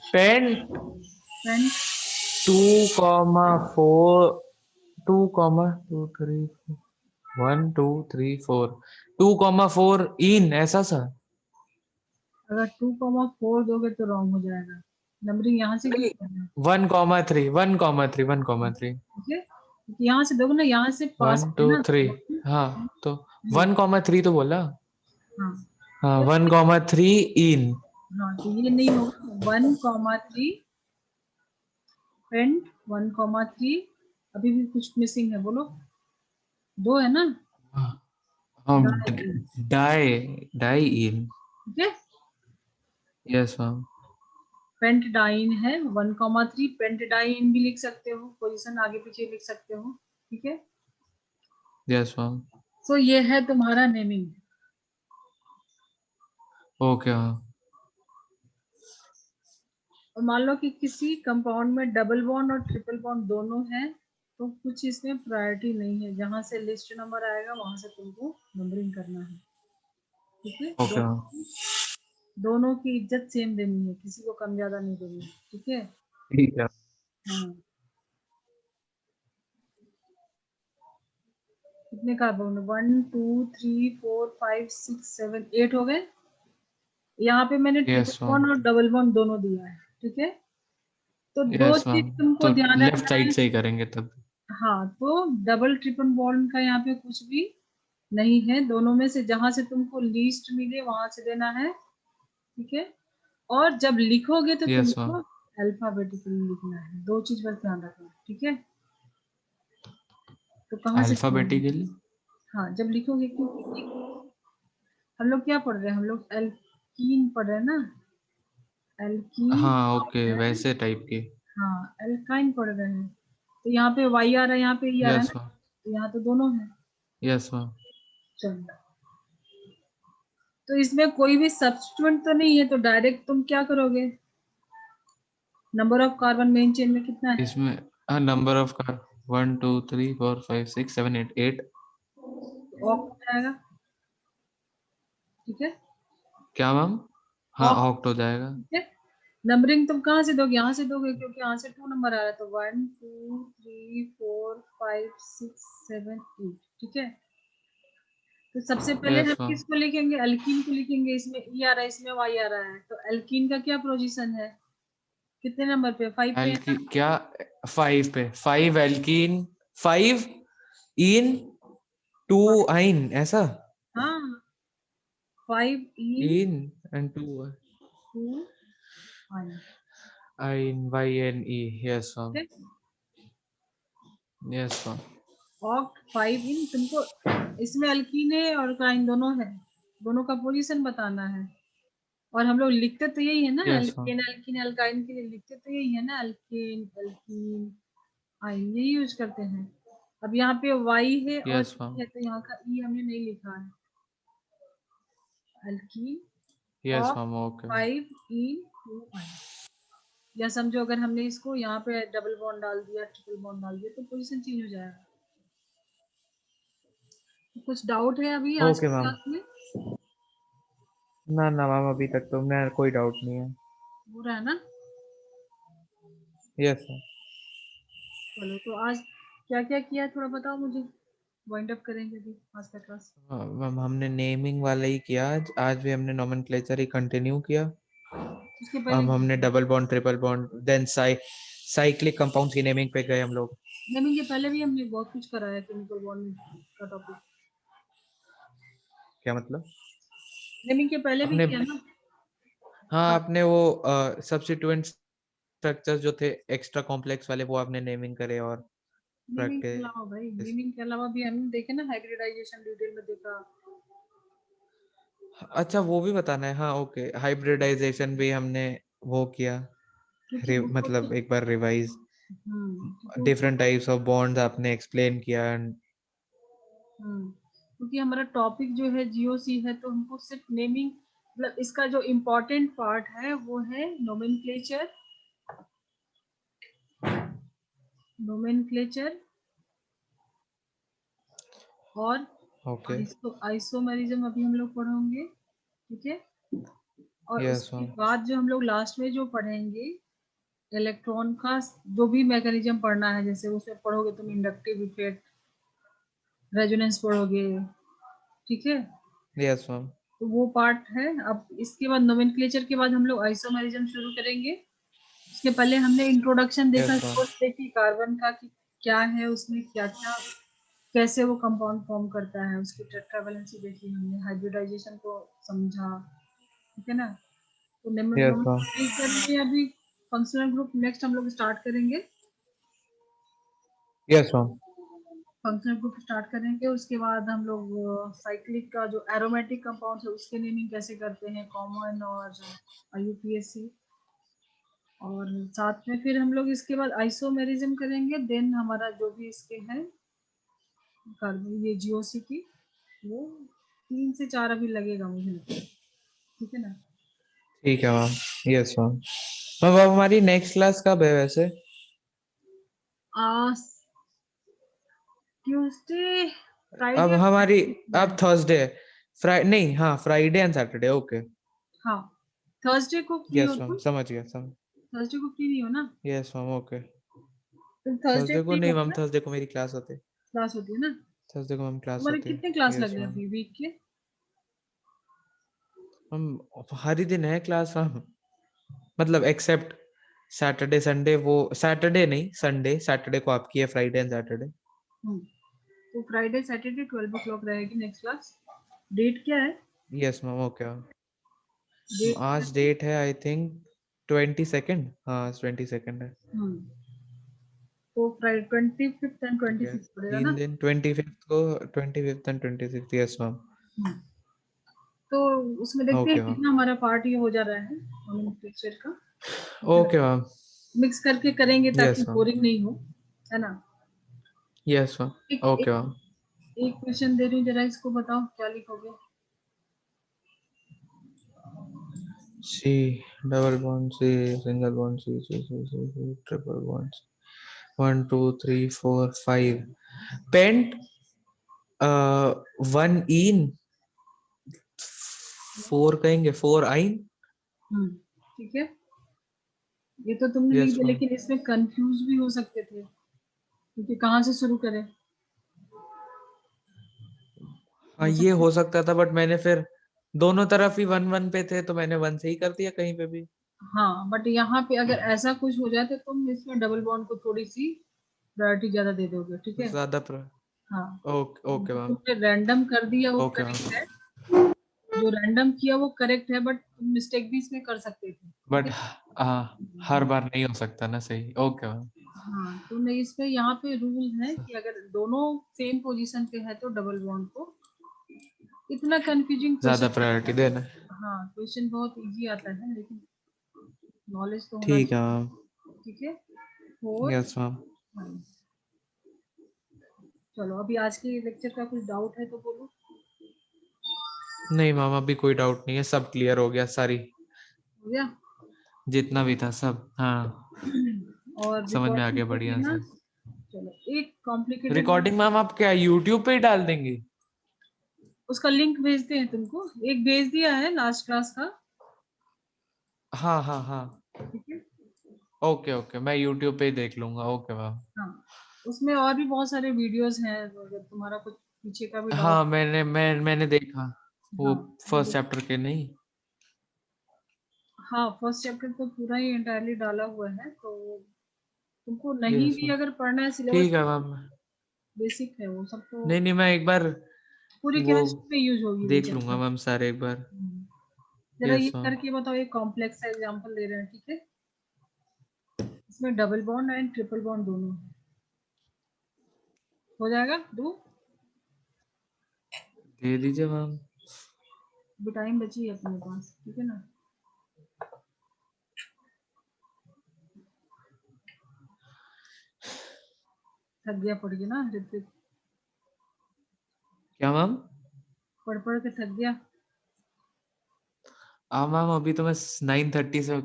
पेंट पेंट 2,4, 2,2 3 1 2 3 4, 2,4 इन, ऐसा सर। अगर 2,4 दोगे तो रॉन्ग हो जाएगा। नंबरिंग यहाँ से क्यों नहीं, करना है। 1,3 1,3 1,3 ठीक है, क्योंकि यहाँ से दोगे ना, यहाँ से पास 1 है 2 ना। 3। हाँ, तो 1,3 तो बोला। हाँ, हाँ, 1,3 इन। हाँ तो ये नहीं होगा। 1,3 पेंट 1,3। अभी भी कुछ मिसिंग है, बोलो। 2 है ना, हाँ, डाई। डाई, डाई इन। ठीक है, यस मैम। पेंट डाइन है 1,3। पेंट डाइन भी लिख सकते हो, पोजीशन आगे पीछे लिख सकते हो। ठीक है, यस मैम। तो ये है तुम्हारा नेमिंग। Okay ma'am. और मान लो कि किसी कंपाउंड में डबल बॉन्ड और ट्रिपल बॉन्ड दोनों हैं, तो कुछ इसमें प्रायोरिटी नहीं है, जहां से लिस्ट नंबर आएगा वहां से तुमको नंबरिंग करना है। ठीक है, ओके मैम। दोनों की इज्जत सेम देनी है, किसी को कम ज्यादा नहीं देनी है, ठीक है। ठीक है। हाँ, कितने कार्बन? 1 2 3 4 5 6 7 8 हो गए। यहाँ पे मैंने ट्रिपल यस मैम। बॉन्ड और डबल बॉन्ड दोनों दिया है, ठीक है। तो दो यस चीज मैम, तुमको तो ध्यान लेफ्ट रखना साइड है। से ही करेंगे तब। हाँ, तो डबल ट्रिपल बॉन्ड का यहाँ पे कुछ भी नहीं है, दोनों में से जहां से तुमको लीस्ट मिले वहां से देना है, ठीक है। और जब लिखोगे तो यस मैम। तुमको अल्फाबेटिकली लिखना है, दो चीज बस ध्यान रखना है, ठीक है। तो कहाँ से करेंगे? अल्फाबेटिकली। हाँ, जब लिखोगे, क्योंकि हम लोग क्या पढ़ रहे हैं, हम लोग एल्कीन पढ़ रहे हैं ना, एल्कीन हाँ पढ़ ओके, रहे हैं। वैसे टाइप की। हाँ, एल्काइन पढ़ रहे हैं। तो यहाँ पे वाई आ रहा है, यहाँ पे ई आ रहा है यस ना, मैम। तो यहाँ तो दोनों है। Yes ma'am. चलो, तो इसमें कोई भी सब्स्टिट्यूएंट तो नहीं है, तो डायरेक्ट तुम क्या करोगे? Number of carbon main chain में कितना है? इसमें नंबर ऑफ कार 1 2 3 4 5 6 7 8 8। तो ऑक्ट हो जाएगा, ठीक है। क्या मैम? हाँ ऑक्ट, ऑक्ट हो जाएगा। ठीक है। नंबरिंग तुम कहाँ से दोगे? यहाँ से दोगे, क्योंकि यहाँ से 2 नंबर आ रहा है, तो 1 2 3 4 5 6 7 8, ठीक है। तो सबसे पहले हम यस मैम। किसको लिखेंगे? अल्कीन को लिखेंगे। इसमें ई आ रहा है, इसमें वाई आ रहा है, तो अल्कीन का क्या पोजीशन है? कितने नंबर पे? 5 पे है एल्की ना। क्या? 5 पे, 5 एल्कीन, 5 इन, 2 आइन ऐसा। हाँ, 5 इन in and 2 two I, yne, Y N E. Yes ma'am. ठीक है। Yes ma'am. ऑक्ट 5 इन, तुमको इसमें अल्कीन है और क्राइन दोनों है, दोनों का पोजीशन बताना है। और हम लोग लिखते तो यही है ना, yes ma'am. Alkane alkene alkyne के लिए लिखते तो यही है ना, अल्केन एल्कीन आइन, यही यूज करते हैं। अब यहाँ पे वाई है और यस ई मैम। है, तो यहाँ का ई हमने नहीं लिखा है। Alkyne yes of ma'am okay. 5 इन 2 आई, या समझो अगर हमने इसको यहाँ पे डबल बॉन्ड डाल दिया, ट्रिपल बॉन्ड डाल दिया, तो पोजीशन चेंज हो जाएगा। तो कुछ डाउट है अभी आज ओके की मैम। क्लास में? ना ना मैम, अभी तक तो मैं कोई डाउट नहीं है। हो रहा है ना? Yes ma'am. चलो, तो आज क्या क्या किया है थोड़ा बताओ मुझे, वाइंड अप करेंगे अभी आज का क्लास। मैम हमने नेमिंग वाला ही किया आज। आज भी हमने नोमेनक्लेचर ही कंटिन्यू किया। उसके पहले अब हमने double bond, triple bond, then cyclic compounds की नेमिंग पे गए हम लोग। नेमिंग के पहले भी हमने बहुत कुछ करा है, केमिकल बॉन्ड का टॉपिक। क्या मतलब? नेमिंग के पहले भी अपने, किया ना। हाँ हाँ, अपने वो सब्स्टिट्यूएंट स्ट्रक्चर्स जो थे एक्स्ट्रा कॉम्प्लेक्स वाले, वो आपने नेमिंग करे और नेमिंग के अलावा भाई, प्रैक्टिस। नेमिंग के अलावा भी हमने देखे ना, हाइब्रिडाइजेशन डिटेल में देखा। अच्छा वो भी बताना है, हाँ ओके। हाइब्रिडाइजेशन भी हमने वो किया। क्योंकि वो तो मतलब एक बार रिवाइज, क्योंकि डिफरेंट टाइप्स ऑफ बॉन्ड्स आपने एक्सप्लेन किया and क्योंकि हमारा टॉपिक जो है जीओसी है, तो हमको सिर्फ नेमिंग, मतलब इसका जो इम्पोर्टेंट पार्ट है वो है नोमेनक्लेचर, नोमेनक्लेचर और ओके। आइसोमेरिज्म अभी हम लोग पढ़ेंगे, ठीक है। और यस उसके मैम। बाद जो हम लोग लास्ट में जो पढ़ेंगे, इलेक्ट्रॉन का जो भी मैकेनिज्म पढ़ना है, जैसे उसमें पढ़ोगे तुम इंडक्टिव इफेक्ट, रेजोनेंस पढ़ोगे, ठीक है। Yes ma'am. तो वो पार्ट है। अब इसके बाद नोमेनक्लेचर के बाद हम लोग आइसोमेरिज्म शुरू करेंगे। उसके पहले हमने इंट्रोडक्शन देखा, यस मैम। सोर्स देखी कार्बन का कि क्या है उसमें, क्या क्या, कैसे वो कंपाउंड फॉर्म करता है, उसकी टेट्रावैलेंसी देखी हमने, हाइब्रिडाइजेशन को समझा, ठीक है ना। तो यस मैम। नोमेनक्लेचर में अभी फंक्शनल ग्रुप नेक्स्ट हम लोग स्टार्ट करेंगे, yes ma'am. Functional group start करेंगे। उसके बाद हम लोग साइक्लिक का जो एरोमेटिक कंपाउंड है उसके नेमिंग कैसे करते हैं, कॉमन और आईयूपीएसी। और साथ में फिर हम लोग इसके बाद आइसोमेरिज्म करेंगे, देन हमारा जो भी इसके हैं कार्बन, ये जीओसी की, वो 3 से 4 अभी लगेगा मुझे लगता है, ठीक है ना। ठीक है मैम। Yes ma'am. मैम अब हमारी नेक्स्ट क्लास कब है वैसे? ट्यूसडे, अब फ्राइडे, हमारी, है। अब थर्सडे है। फ्राइडे नहीं, हाँ फ्राइडे एंड सैटरडे, ओके। हाँ, थर्सडे को फ्री हो यस मैम, तुम? समझ गया, समझ। थर्सडे को फ्री नहीं हो ना? Yes ma'am, okay. तुम थर्सडे थर्सडे को फ्री नहीं हो मैम, ना? थर्सडे को मेरी क्लास होती है। क्लास होती है ना? थर्सडे को मैम क्लास तुम्हारे होती है। कितने क्लास लग यस रहे हैं मैम। अभी वीक के? मैम हर ही दिन है क्लास मैम, मतलब एक्सेप्ट सैटरडे संडे, वो सैटरडे नहीं, संडे, सैटरडे को आपकी है, फ्राइडे एंड सैटरडे। तो फ्राइडे सैटरडे 12 o'clock रहेगी नेक्स्ट क्लास। डेट क्या है? Yes ma'am, okay ma'am. Date क्या आज है? डेट है आई थिंक 22nd, हाँ 22nd है। तो फ्राइडे 25th एंड ठीक है, 26th पड़ेगा ना? 3 दिन, 25th को, 25th and 26th, yes ma'am. तो उसमें देखते हैं ओके मैम, कितना हमारा पार्ट ये हो जा रहा है टीचर का। Okay ma'am. मिक्स करके करेंगे ताकि यस मैम, बोरिंग नहीं हो, है ना? यस मैम, एक ओके एक मैम। एक क्वेश्चन दे रही हूँ, जरा इसको बताओ क्या लिखोगे? C double bond, C single bond, C triple bond, 1 2 3 4 5 pent, 1 ene, 4 कहेंगे, 4 आइन। ठीक है, ये तो तुमने लिख यस दिया, मैम। लेकिन इसमें कंफ्यूज भी हो सकते थे क्योंकि कहाँ से शुरू करें। हाँ हो ये सकता हो सकता था, बट मैंने फिर दोनों तरफ ही 1 1 पे थे, तो मैंने 1 से ही कर दिया कहीं पे भी। हाँ, बट यहाँ पे अगर ऐसा कुछ हो जाए तो तुम इसमें डबल बॉन्ड को थोड़ी सी प्रायोरिटी ज्यादा दे दोगे, ठीक है? ज्यादा हाँ, ओके, ओके जो मैम, तुमने रैंडम कर दिया वो ओके मैम। करेक्ट है। जो रैंडम किया वो करेक्ट है, बट तुम मिस्टेक भी इसमें कर सकते थे, ठीक बट है? हाँ, हर बार नहीं हो सकता ना, सही, ओके मैम। हाँ, तो नहीं, इस पे यहाँ पे रूल है कि अगर दोनों सेम पोजीशन पे है तो डबल बॉन्ड को। इतना कंफ्यूजिंग ज्यादा क्वेश्चन नहीं प्रायोरिटी है। देना। हाँ, क्वेश्चन बहुत इजी आता है, लेकिन नॉलेज तो होना ठीक है चाहिए, मैम। ठीक है? Four yes ma'am. वन। चलो, अभी आज के लेक्चर का कुछ डाउट है तो बोलो। नहीं मैम, अभी कोई डाउट नहीं है, सब क्लियर हो गया, सारी हो गया? जितना भी था सब, हाँ और समझ में आ रिकॉर्डिंग गया होगी बढ़िया ना? से। चलो, एक कॉम्प्लिकेटेड रिकॉर्डिंग मैम आप क्या यूट्यूब पे ही डाल देंगे? उसका लिंक भेजते हैं तुमको, एक भेज दिया है लास्ट क्लास का, हाँ हाँ हाँ, ठीक है? ओके ओके, मैं यूट्यूब पे ही देख लूंगा, ओके मैम। हाँ, उसमें और भी बहुत सारे वीडियोस हैं, तो अगर तुम्हारा कुछ पीछे का भी डाउट। हाँ मैंने देखा, वो हाँ, फर्स्ट चैप्टर के नहीं। हाँ, फर्स्ट चैप्टर तो पूरा ही एंटायरली डाला हुआ है, तो तुमको नहीं यस भी मैम, अगर पढ़ना है सिलेबस, ठीक है मैम। बेसिक है वो सब तो, नहीं नहीं, मैं एक बार पूरी वो केमिस्ट्री में यूज होगी वो देख लूंगा चैप्टर। मैम सारे एक बार। जरा ये यस मैम। करके बताओ, एक कॉम्प्लेक्स सा एग्जांपल दे रहे हैं, ठीक है? इसमें double bond and triple bond दोनों है। हो जाएगा, दो। दे दीजिए मैम। अभी टाइम बची है अपने पास, ठीक है ना? थक गया पढ़ के ना ऋत्विक? क्या मैम? पढ़ पढ़ के थक गया? हाँ मैम, अभी तो मैं 9:30 से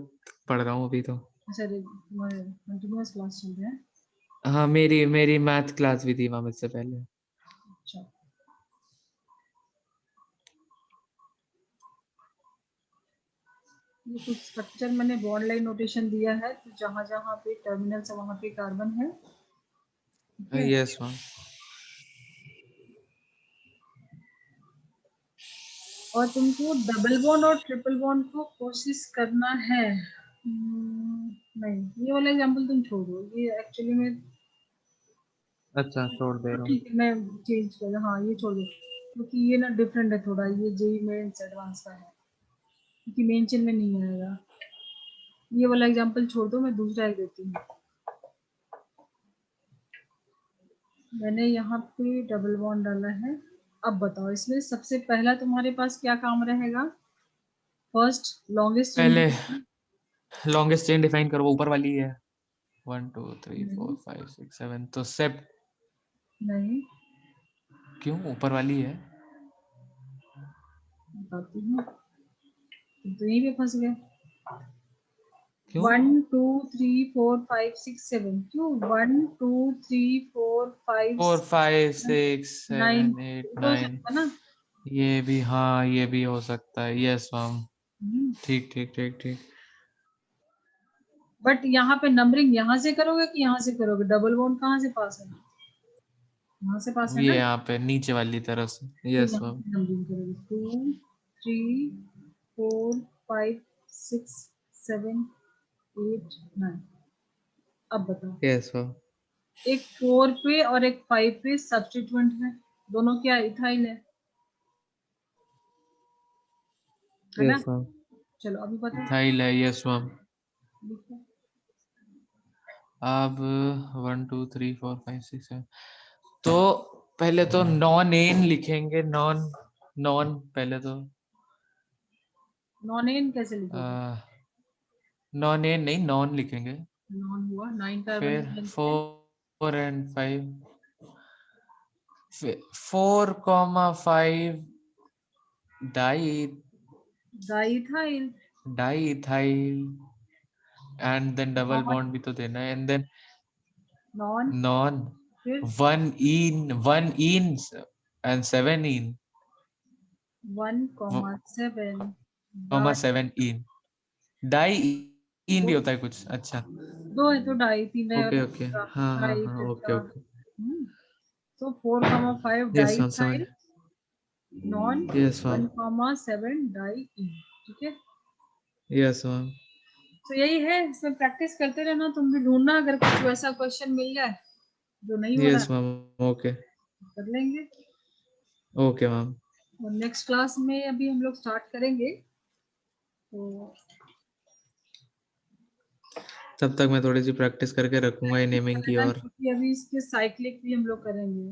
पढ़ रहा हूँ अभी तो। अच्छा, कंटिन्यूअस क्लास चल रहे हैं? हाँ, मेरी मेरी मैथ क्लास भी थी मैम इससे पहले। अच्छा, ये कुछ स्ट्रक्चर मैंने बॉन्ड लाइन नोटेशन दिया है, तो जहां जहां पे टर्मिनल है वहां पे कार्बन है, ठीक है? Yes ma'am. और तुमको डबल बॉन्ड और ट्रिपल बॉन्ड को कोशिश करना है। नहीं, ये वाला एग्जांपल तुम छोड़ दो, ये एक्चुअली में अच्छा, छोड़ दे तो रहा हूँ। ठीक है, मैं चेंज कर, हाँ ये छोड़ दो, क्योंकि ये ना डिफरेंट है थोड़ा, ये जेई मेंस एडवांस का है, क्योंकि मेन चेन में नहीं आएगा। ये वाला एग्जांपल छोड़ दो, मैं दूसरा एक देती हूँ। मैंने यहाँ पे डबल बॉन्ड डाला है। अब बताओ, इसमें सबसे पहला तुम्हारे पास क्या काम रहेगा? First, longest chain. पहले लॉन्गेस्ट चेन डिफाइन करो, वो ऊपर वाली है, 1 2 3 4 नहीं, 5 6 7, तो सेप नहीं, क्यों ऊपर वाली है? बताती हूँ, तुम तो यहीं पे फंस गए। क्यों? 1 2 3 4 5 6 7, क्यों 1 2 3 4 5 4 5 6 9? 7 8 ये तो हो 9, सकता है ना? ये भी, हाँ ये भी हो सकता है, यस मैम। ठीक ठीक ठीक ठीक। बट यहाँ पे नंबरिंग यहाँ से करोगे कि यहाँ से करोगे? डबल बॉन्ड कहाँ से पास है? यहाँ से पास है ये ना, यहाँ पे नीचे वाली तरफ से। तो यस यहाँ मैम। पे नंबरिंग करोगे 2 3 4 5 6 7 8 9। अब बताओ, यस मैम। एक 4 पे और एक 5 पे सब्स्टिट्यूएंट है, दोनों क्या इथाइल है ना? Yes ma'am. चलो अभी बताओ, इथाइल है, यस मैम। लिखो। अब 1 2 3 4 5 6 7, तो पहले तो नॉन एन लिखेंगे, नॉन नॉन पहले तो नॉन एन कैसे लिखोगे? नॉन एन नहीं, नॉन लिखेंगे। नॉन हुआ 9 कार्बन फिर की लेंथ है। 4 and 5, 4,5 di diethyl. Di ethyl, and then double non bond भी तो देना है, एंड देन नॉन नॉन फिर 1 in and 7 in 1,7 7 in die इन दो भी होता है कुछ, अच्छा। दो है तो डाई, तीन रहेगा ओके तो ओके, टेट्रा, हाँ हाँ डाई हाँ, ओके टेट्रा। ओके। तो 4,5 यस मैम, समझ। Diethyl non yes ma'am. 1,7 di E. ठीक है, यस मैम। तो यही है, इसमें प्रैक्टिस करते रहना, तुम भी ढूंढना अगर कुछ वैसा क्वेश्चन मिल जाए जो नहीं हो रहा यस है, मैम। ओके कर लेंगे। Okay ma'am. और नेक्स्ट क्लास में अभी हम लोग स्टार्ट करेंगे, तो तब तक मैं थोड़ी सी प्रैक्टिस करके रखूंगा ये प्रैक्टिस कर नेमिंग की, लेना, और क्योंकि अभी इसके साइक्लिक भी हम लोग करेंगे।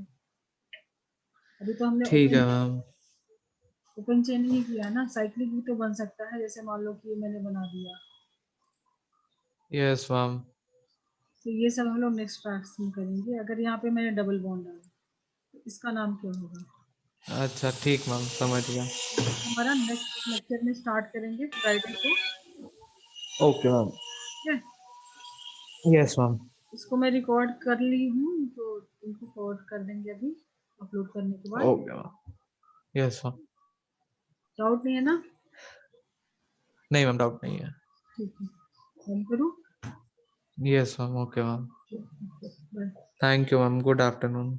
अभी तो हमने ठीक है मैम। ओपन चेन ही किया ना, साइक्लिक भी तो बन सकता है, जैसे मान लो कि मैंने बना दिया। Yes ma'am. तो ये सब हम लोग नेक्स्ट क्लास में करेंगे। अगर यहाँ पे मैंने डबल बॉन्ड डाला तो इसका नाम क्या होगा? अच्छा ठीक मैम, समझ गया। हमारा नेक्स्ट लेक्चर में स्टार्ट करेंगे फ्राइडे को। Okay ma'am. ठीक है, यस मैम। इसको मैं रिकॉर्ड कर ली हूँ, तो इनको फॉरवर्ड कर देंगे अभी अपलोड करने के बाद। Okay ma'am. Yes ma'am. Doubt नहीं है ना? नहीं मैम, डाउट नहीं है। ठीक है, बंद करूँ? Yes ma'am, okay ma'am. Bye. Thank you ma'am, good afternoon.